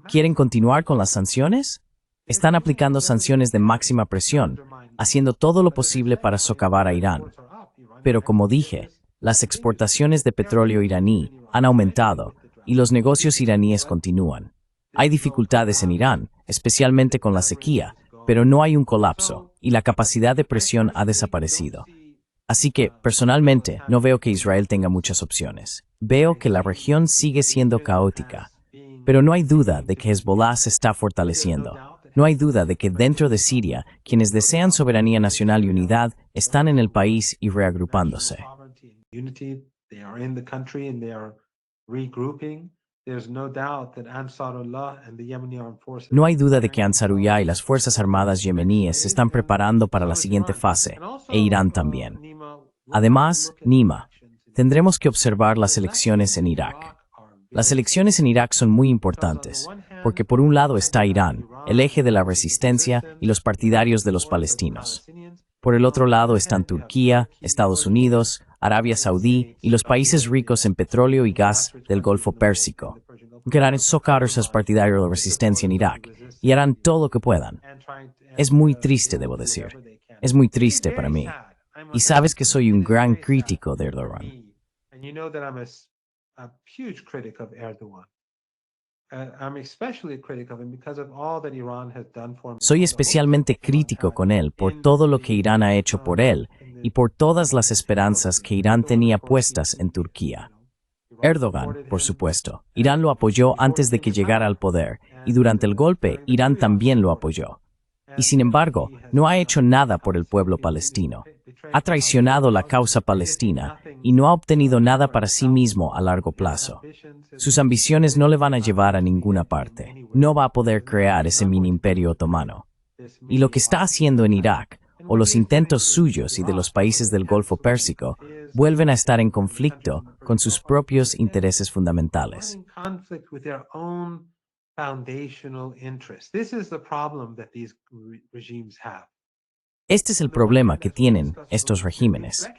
¿Quieren continuar con las sanciones? Están aplicando sanciones de máxima presión, haciendo todo lo posible para socavar a Irán. Pero como dije, las exportaciones de petróleo iraní han aumentado y los negocios iraníes continúan. Hay dificultades en Irán, especialmente con la sequía, pero no hay un colapso y la capacidad de presión ha desaparecido. Así que, personalmente, no veo que Israel tenga muchas opciones. Veo que la región sigue siendo caótica, pero no hay duda de que Hezbollah se está fortaleciendo. No hay duda de que dentro de Siria, quienes desean soberanía nacional y unidad están en el país y reagrupándose. No hay duda de que Ansarullah y las Fuerzas Armadas yemeníes se están preparando para la siguiente fase, e Irán también. Además, Nima, tendremos que observar las elecciones en Irak. Las elecciones en Irak son muy importantes, porque por un lado está Irán, el eje de la resistencia y los partidarios de los palestinos. Por el otro lado están Turquía, Estados Unidos, Arabia Saudí y los países ricos en petróleo y gas del Golfo Pérsico, que harán socavar a los partidarios de la resistencia en Irak y harán todo lo que puedan. Es muy triste, debo decir. Es muy triste para mí. Y sabes que soy un gran crítico de Erdogan. Soy especialmente crítico con él por todo lo que Irán ha hecho por él y por todas las esperanzas que Irán tenía puestas en Turquía. Erdogan, por supuesto, Irán lo apoyó antes de que llegara al poder y durante el golpe Irán también lo apoyó. Y sin embargo, no ha hecho nada por el pueblo palestino. Ha traicionado la causa palestina y no ha obtenido nada para sí mismo a largo plazo. Sus ambiciones no le van a llevar a ninguna parte. No va a poder crear ese mini imperio otomano. Y lo que está haciendo en Irak, o los intentos suyos y de los países del Golfo Pérsico, vuelven a estar en conflicto con sus propios intereses fundamentales. Este es el problema que tienen estos regímenes.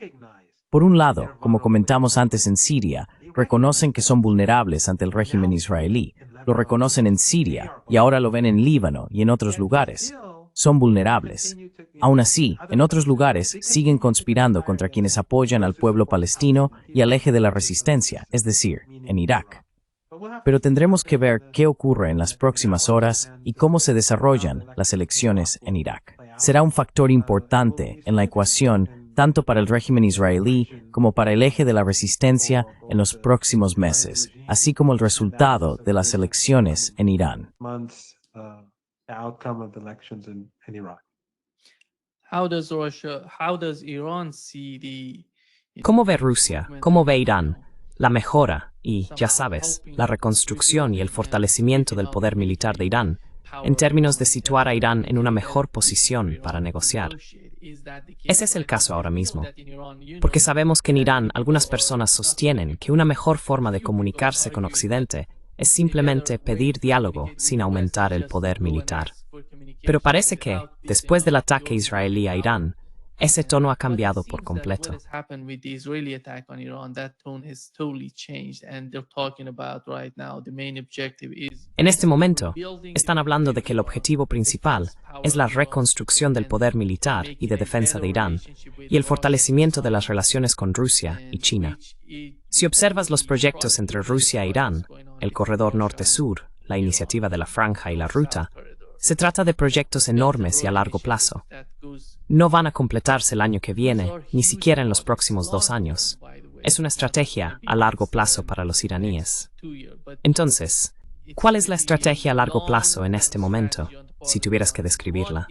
Por un lado, como comentamos antes en Siria, reconocen que son vulnerables ante el régimen israelí. Lo reconocen en Siria y ahora lo ven en Líbano y en otros lugares. Son vulnerables. Aún así, en otros lugares siguen conspirando contra quienes apoyan al pueblo palestino y al eje de la resistencia, es decir, en Irak. Pero tendremos que ver qué ocurre en las próximas horas y cómo se desarrollan las elecciones en Irak. Será un factor importante en la ecuación tanto para el régimen israelí como para el eje de la resistencia en los próximos meses, así como el resultado de las elecciones en Irán. ¿Cómo ve Rusia? ¿Cómo ve Irán? La mejora y, ya sabes, la reconstrucción y el fortalecimiento del poder militar de Irán, en términos de situar a Irán en una mejor posición para negociar. Ese es el caso ahora mismo, porque sabemos que en Irán algunas personas sostienen que una mejor forma de comunicarse con Occidente es simplemente pedir diálogo sin aumentar el poder militar. Pero parece que, después del ataque israelí a Irán, ese tono ha cambiado por completo. En este momento, están hablando de que el objetivo principal es la reconstrucción del poder militar y de defensa de Irán y el fortalecimiento de las relaciones con Rusia y China. Si observas los proyectos entre Rusia e Irán, el corredor norte-sur, la iniciativa de la Franja y la Ruta, se trata de proyectos enormes y a largo plazo. No van a completarse el año que viene, ni siquiera en los próximos 2 años. Es una estrategia a largo plazo para los iraníes. Entonces, ¿cuál es la estrategia a largo plazo en este momento, si tuvieras que describirla?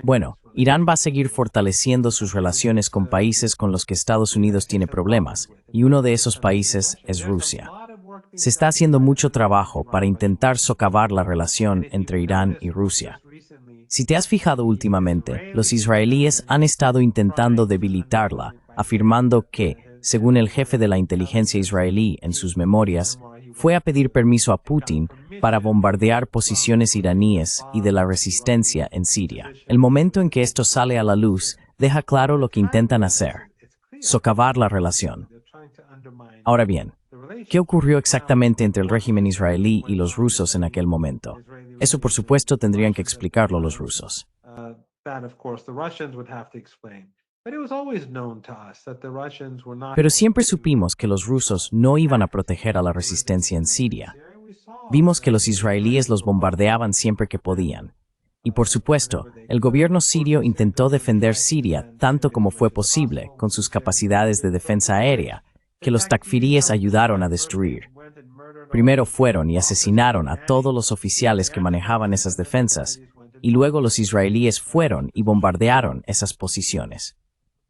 Bueno, Irán va a seguir fortaleciendo sus relaciones con países con los que Estados Unidos tiene problemas, y uno de esos países es Rusia. Se está haciendo mucho trabajo para intentar socavar la relación entre Irán y Rusia. Si te has fijado últimamente, los israelíes han estado intentando debilitarla, afirmando que, según el jefe de la inteligencia israelí en sus memorias, fue a pedir permiso a Putin para bombardear posiciones iraníes y de la resistencia en Siria. El momento en que esto sale a la luz deja claro lo que intentan hacer: socavar la relación. Ahora bien, ¿qué ocurrió exactamente entre el régimen israelí y los rusos en aquel momento? Eso, por supuesto, tendrían que explicarlo los rusos. Pero siempre supimos que los rusos no iban a proteger a la resistencia en Siria. Vimos que los israelíes los bombardeaban siempre que podían. Y por supuesto, el gobierno sirio intentó defender Siria tanto como fue posible con sus capacidades de defensa aérea, que los takfiríes ayudaron a destruir. Primero fueron y asesinaron a todos los oficiales que manejaban esas defensas, y luego los israelíes fueron y bombardearon esas posiciones.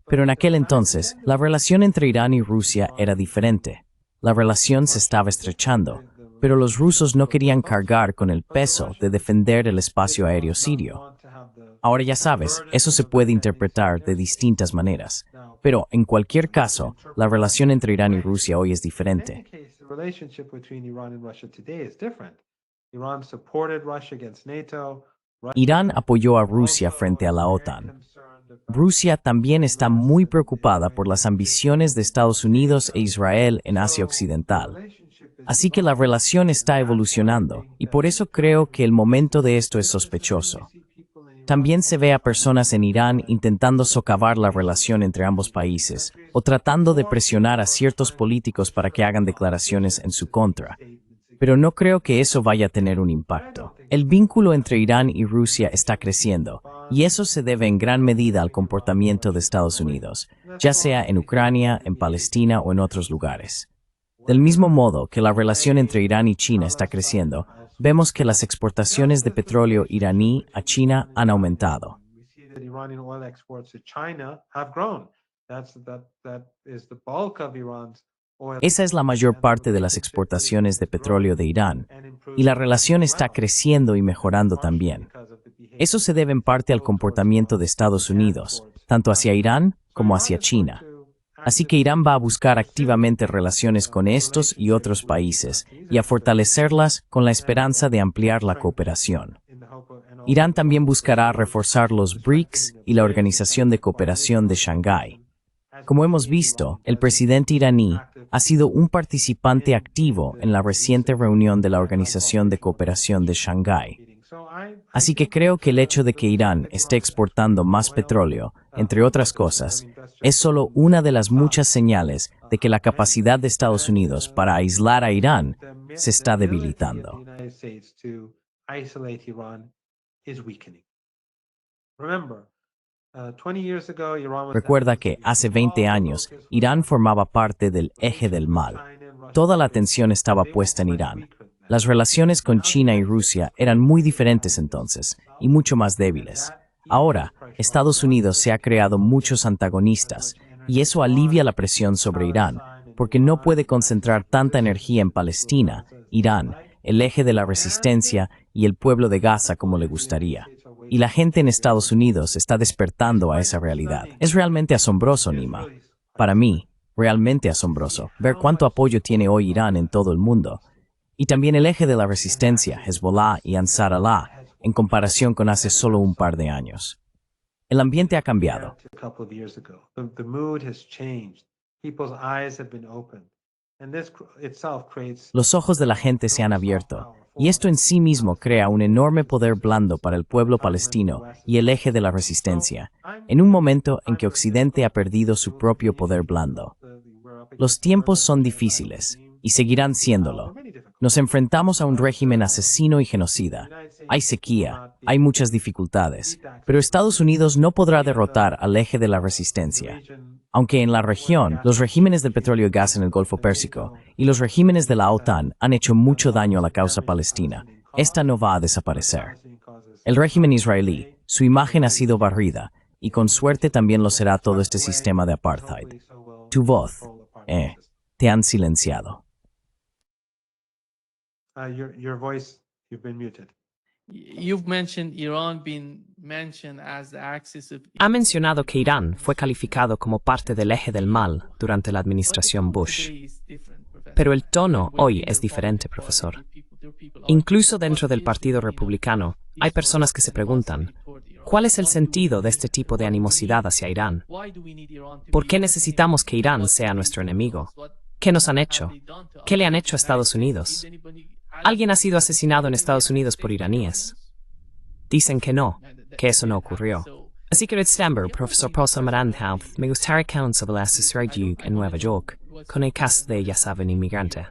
Pero en aquel entonces, la relación entre Irán y Rusia era diferente. La relación se estaba estrechando, pero los rusos no querían cargar con el peso de defender el espacio aéreo sirio. Ahora ya sabes, eso se puede interpretar de distintas maneras. Pero, en cualquier caso, la relación entre Irán y Rusia hoy es diferente. Irán apoyó a Rusia frente a la OTAN. Rusia también está muy preocupada por las ambiciones de Estados Unidos e Israel en Asia Occidental. Así que la relación está evolucionando, y por eso creo que el momento de esto es sospechoso. También se ve a personas en Irán intentando socavar la relación entre ambos países, o tratando de presionar a ciertos políticos para que hagan declaraciones en su contra. Pero no creo que eso vaya a tener un impacto. El vínculo entre Irán y Rusia está creciendo, y eso se debe en gran medida al comportamiento de Estados Unidos, ya sea en Ucrania, en Palestina o en otros lugares. Del mismo modo que la relación entre Irán y China está creciendo, vemos que las exportaciones de petróleo iraní a China han aumentado. Esa es la mayor parte de las exportaciones de petróleo de Irán, y la relación está creciendo y mejorando también. Eso se debe en parte al comportamiento de Estados Unidos, tanto hacia Irán como hacia China. Así que Irán va a buscar activamente relaciones con estos y otros países y a fortalecerlas con la esperanza de ampliar la cooperación. Irán también buscará reforzar los BRICS y la Organización de Cooperación de Shanghái. Como hemos visto, el presidente iraní ha sido un participante activo en la reciente reunión de la Organización de Cooperación de Shanghái. Así que creo que el hecho de que Irán esté exportando más petróleo, entre otras cosas, es solo una de las muchas señales de que la capacidad de Estados Unidos para aislar a Irán se está debilitando. Recuerda que hace 20 años, Irán formaba parte del eje del mal. Toda la atención estaba puesta en Irán. Las relaciones con China y Rusia eran muy diferentes entonces, y mucho más débiles. Ahora, Estados Unidos se ha creado muchos antagonistas, y eso alivia la presión sobre Irán, porque no puede concentrar tanta energía en Palestina, Irán, el eje de la resistencia y el pueblo de Gaza como le gustaría. Y la gente en Estados Unidos está despertando a esa realidad. Es realmente asombroso, Nima. Para mí, realmente asombroso, ver cuánto apoyo tiene hoy Irán en todo el mundo. Y también el eje de la resistencia, Hezbollah y Ansar Allah, en comparación con hace solo un par de años. El ambiente ha cambiado. Los ojos de la gente se han abierto, y esto en sí mismo crea un enorme poder blando para el pueblo palestino y el eje de la resistencia, en un momento en que Occidente ha perdido su propio poder blando. Los tiempos son difíciles, y seguirán siéndolo. Nos enfrentamos a un régimen asesino y genocida. Hay sequía, hay muchas dificultades, pero Estados Unidos no podrá derrotar al eje de la resistencia. Aunque en la región, los regímenes del petróleo y gas en el Golfo Pérsico y los regímenes de la OTAN han hecho mucho daño a la causa palestina, esta no va a desaparecer. El régimen israelí, su imagen ha sido barrida, y con suerte también lo será todo este sistema de apartheid. Tu voz, te han silenciado. Your voice, you've been muted. You've mentioned Iran being mentioned as the axis of... Ha mencionado que Irán fue calificado como parte del eje del mal durante la administración Bush. Pero el tono hoy es diferente, profesor. Incluso dentro del Partido Republicano, hay personas que se preguntan, ¿cuál es el sentido de este tipo de animosidad hacia Irán? ¿Por qué necesitamos que Irán sea nuestro enemigo? ¿Qué nos han hecho? ¿Qué le han hecho a Estados Unidos? ¿Alguien ha sido asesinado en Estados Unidos por iraníes? Dicen que no, que eso no ocurrió. Así que Stamber, profesor Paul Marandhaus, me gustaría que un sobre la asesoría en Nueva York, con el caso de, ya saben, inmigrante.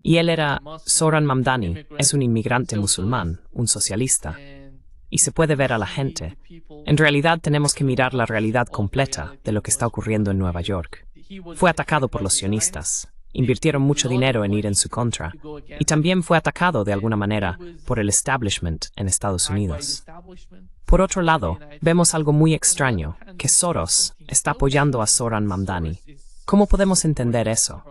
Y él era, Zohran Mamdani, es un inmigrante musulmán, un socialista. Y se puede ver a la gente. En realidad tenemos que mirar la realidad completa de lo que está ocurriendo en Nueva York. Fue atacado por los sionistas. Invirtieron mucho dinero en ir en su contra. Y también fue atacado de alguna manera por el establishment en Estados Unidos. Por otro lado, vemos algo muy extraño, que Soros está apoyando a Zohran Mamdani. ¿Cómo podemos entender eso?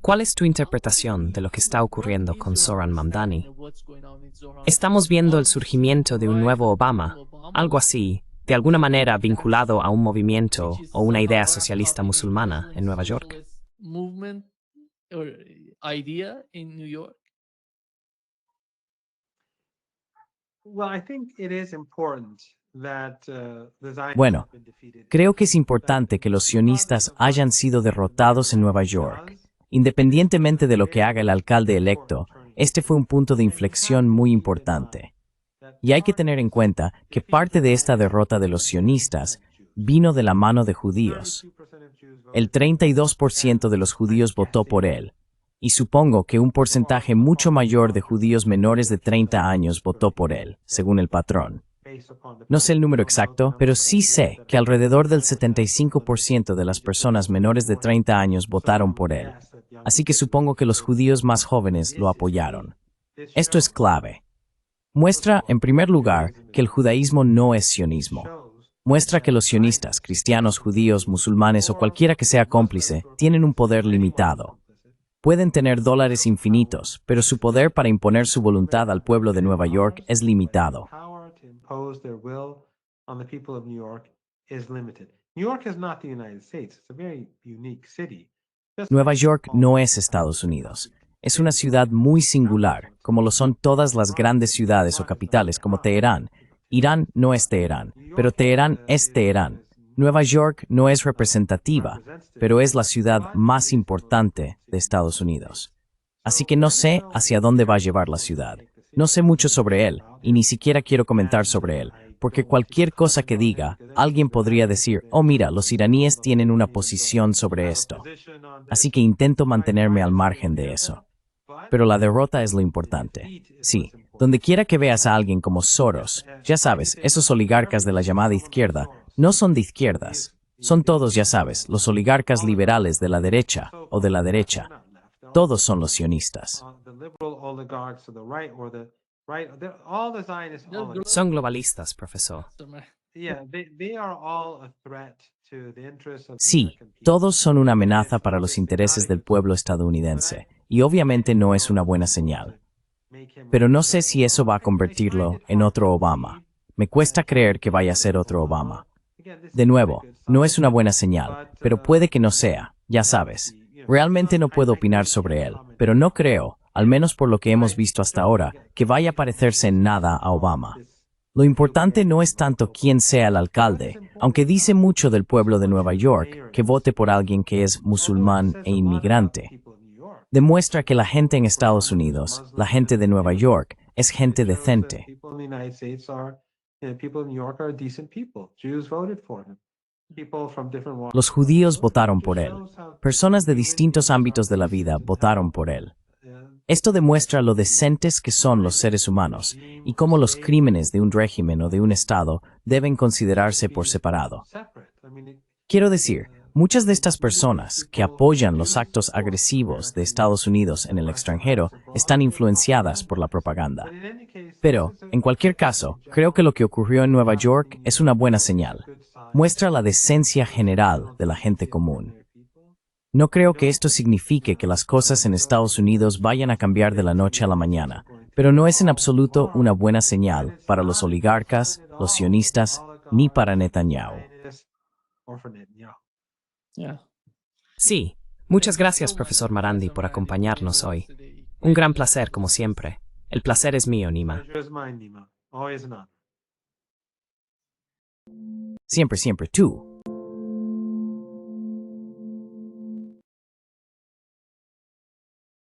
¿Cuál es tu interpretación de lo que está ocurriendo con Zohran Mamdani? What's going on with Zohran Estamos viendo el surgimiento de un nuevo Obama, algo así, de alguna manera vinculado a un movimiento o una idea socialista musulmana en Nueva York. movement or idea in New York? Well, I think it is important that the Zionists Bueno, have been defeated. creo que es importante que los sionistas hayan sido derrotados en Nueva York. Independientemente de lo que haga el alcalde electo, este fue un punto de inflexión muy importante. Y hay que tener en cuenta que parte de esta derrota de los sionistas vino de la mano de judíos. El 32% de los judíos votó por él, y supongo que un porcentaje mucho mayor de judíos menores de 30 años votó por él, según el patrón. No sé el número exacto, pero sí sé que alrededor del 75% de las personas menores de 30 años votaron por él. Así que supongo que los judíos más jóvenes lo apoyaron. Esto es clave. Muestra, en primer lugar, que el judaísmo no es sionismo. Muestra que los sionistas, cristianos, judíos, musulmanes o cualquiera que sea cómplice, tienen un poder limitado. Pueden tener dólares infinitos, pero su poder para imponer su voluntad al pueblo de Nueva York es limitado. Power to impose their will on the people of New York is limited. New York is not the United States. It's a very unique city. Nueva York no es Estados Unidos. Es una ciudad muy singular, como lo son todas las grandes ciudades o capitales como Teherán. Irán no es Teherán, pero Teherán es Teherán. Nueva York no es representativa, pero es la ciudad más importante de Estados Unidos. Así que no sé hacia dónde va a llevar la ciudad. No sé mucho sobre él, y ni siquiera quiero comentar sobre él, porque cualquier cosa que diga, alguien podría decir, oh mira, los iraníes tienen una posición sobre esto. Así que intento mantenerme al margen de eso. Pero la derrota es lo importante. Sí, donde quiera que veas a alguien como Soros, ya sabes, esos oligarcas de la llamada izquierda, no son de izquierdas. Son todos, ya sabes, los oligarcas liberales de la derecha o de la derecha. Todos son los sionistas. The liberal oligarchs to the right or the right, all the Zionist oligarchs. Son globalistas, profesor. Yeah, they are all a threat to the interests of the Sí, American people. todos son una amenaza para los intereses del pueblo estadounidense, y obviamente no es una buena señal. Pero no sé si eso va a convertirlo en otro Obama. Me cuesta creer que vaya a ser otro Obama. De nuevo, no es una buena señal, pero puede que no sea, ya sabes. Realmente no puedo opinar sobre él, pero no creo, al menos por lo que hemos visto hasta ahora, que vaya a parecerse en nada a Obama. Lo importante no es tanto quién sea el alcalde, aunque dice mucho del pueblo de Nueva York que vote por alguien que es musulmán e inmigrante. Demuestra que la gente en Estados Unidos, la gente de Nueva York, es gente decente. People in the United States are, people in New York are decent people. Jews voted for him. People from different walks. Los judíos votaron por él. Personas de distintos ámbitos de la vida votaron por él. Esto demuestra lo decentes que son los seres humanos y cómo los crímenes de un régimen o de un Estado deben considerarse por separado. Quiero decir, muchas de estas personas que apoyan los actos agresivos de Estados Unidos en el extranjero están influenciadas por la propaganda. Pero, en cualquier caso, creo que lo que ocurrió en Nueva York es una buena señal. Muestra la decencia general de la gente común. No creo que esto signifique que las cosas en Estados Unidos vayan a cambiar de la noche a la mañana, pero no es en absoluto una buena señal para los oligarcas, los sionistas, ni para Netanyahu. Yeah. Sí, muchas gracias, profesor Marandi, por acompañarnos hoy. Un gran placer, como siempre. El placer es mío, Nima. Pleasure is mine, Nima. Always an honor. Siempre, siempre tú.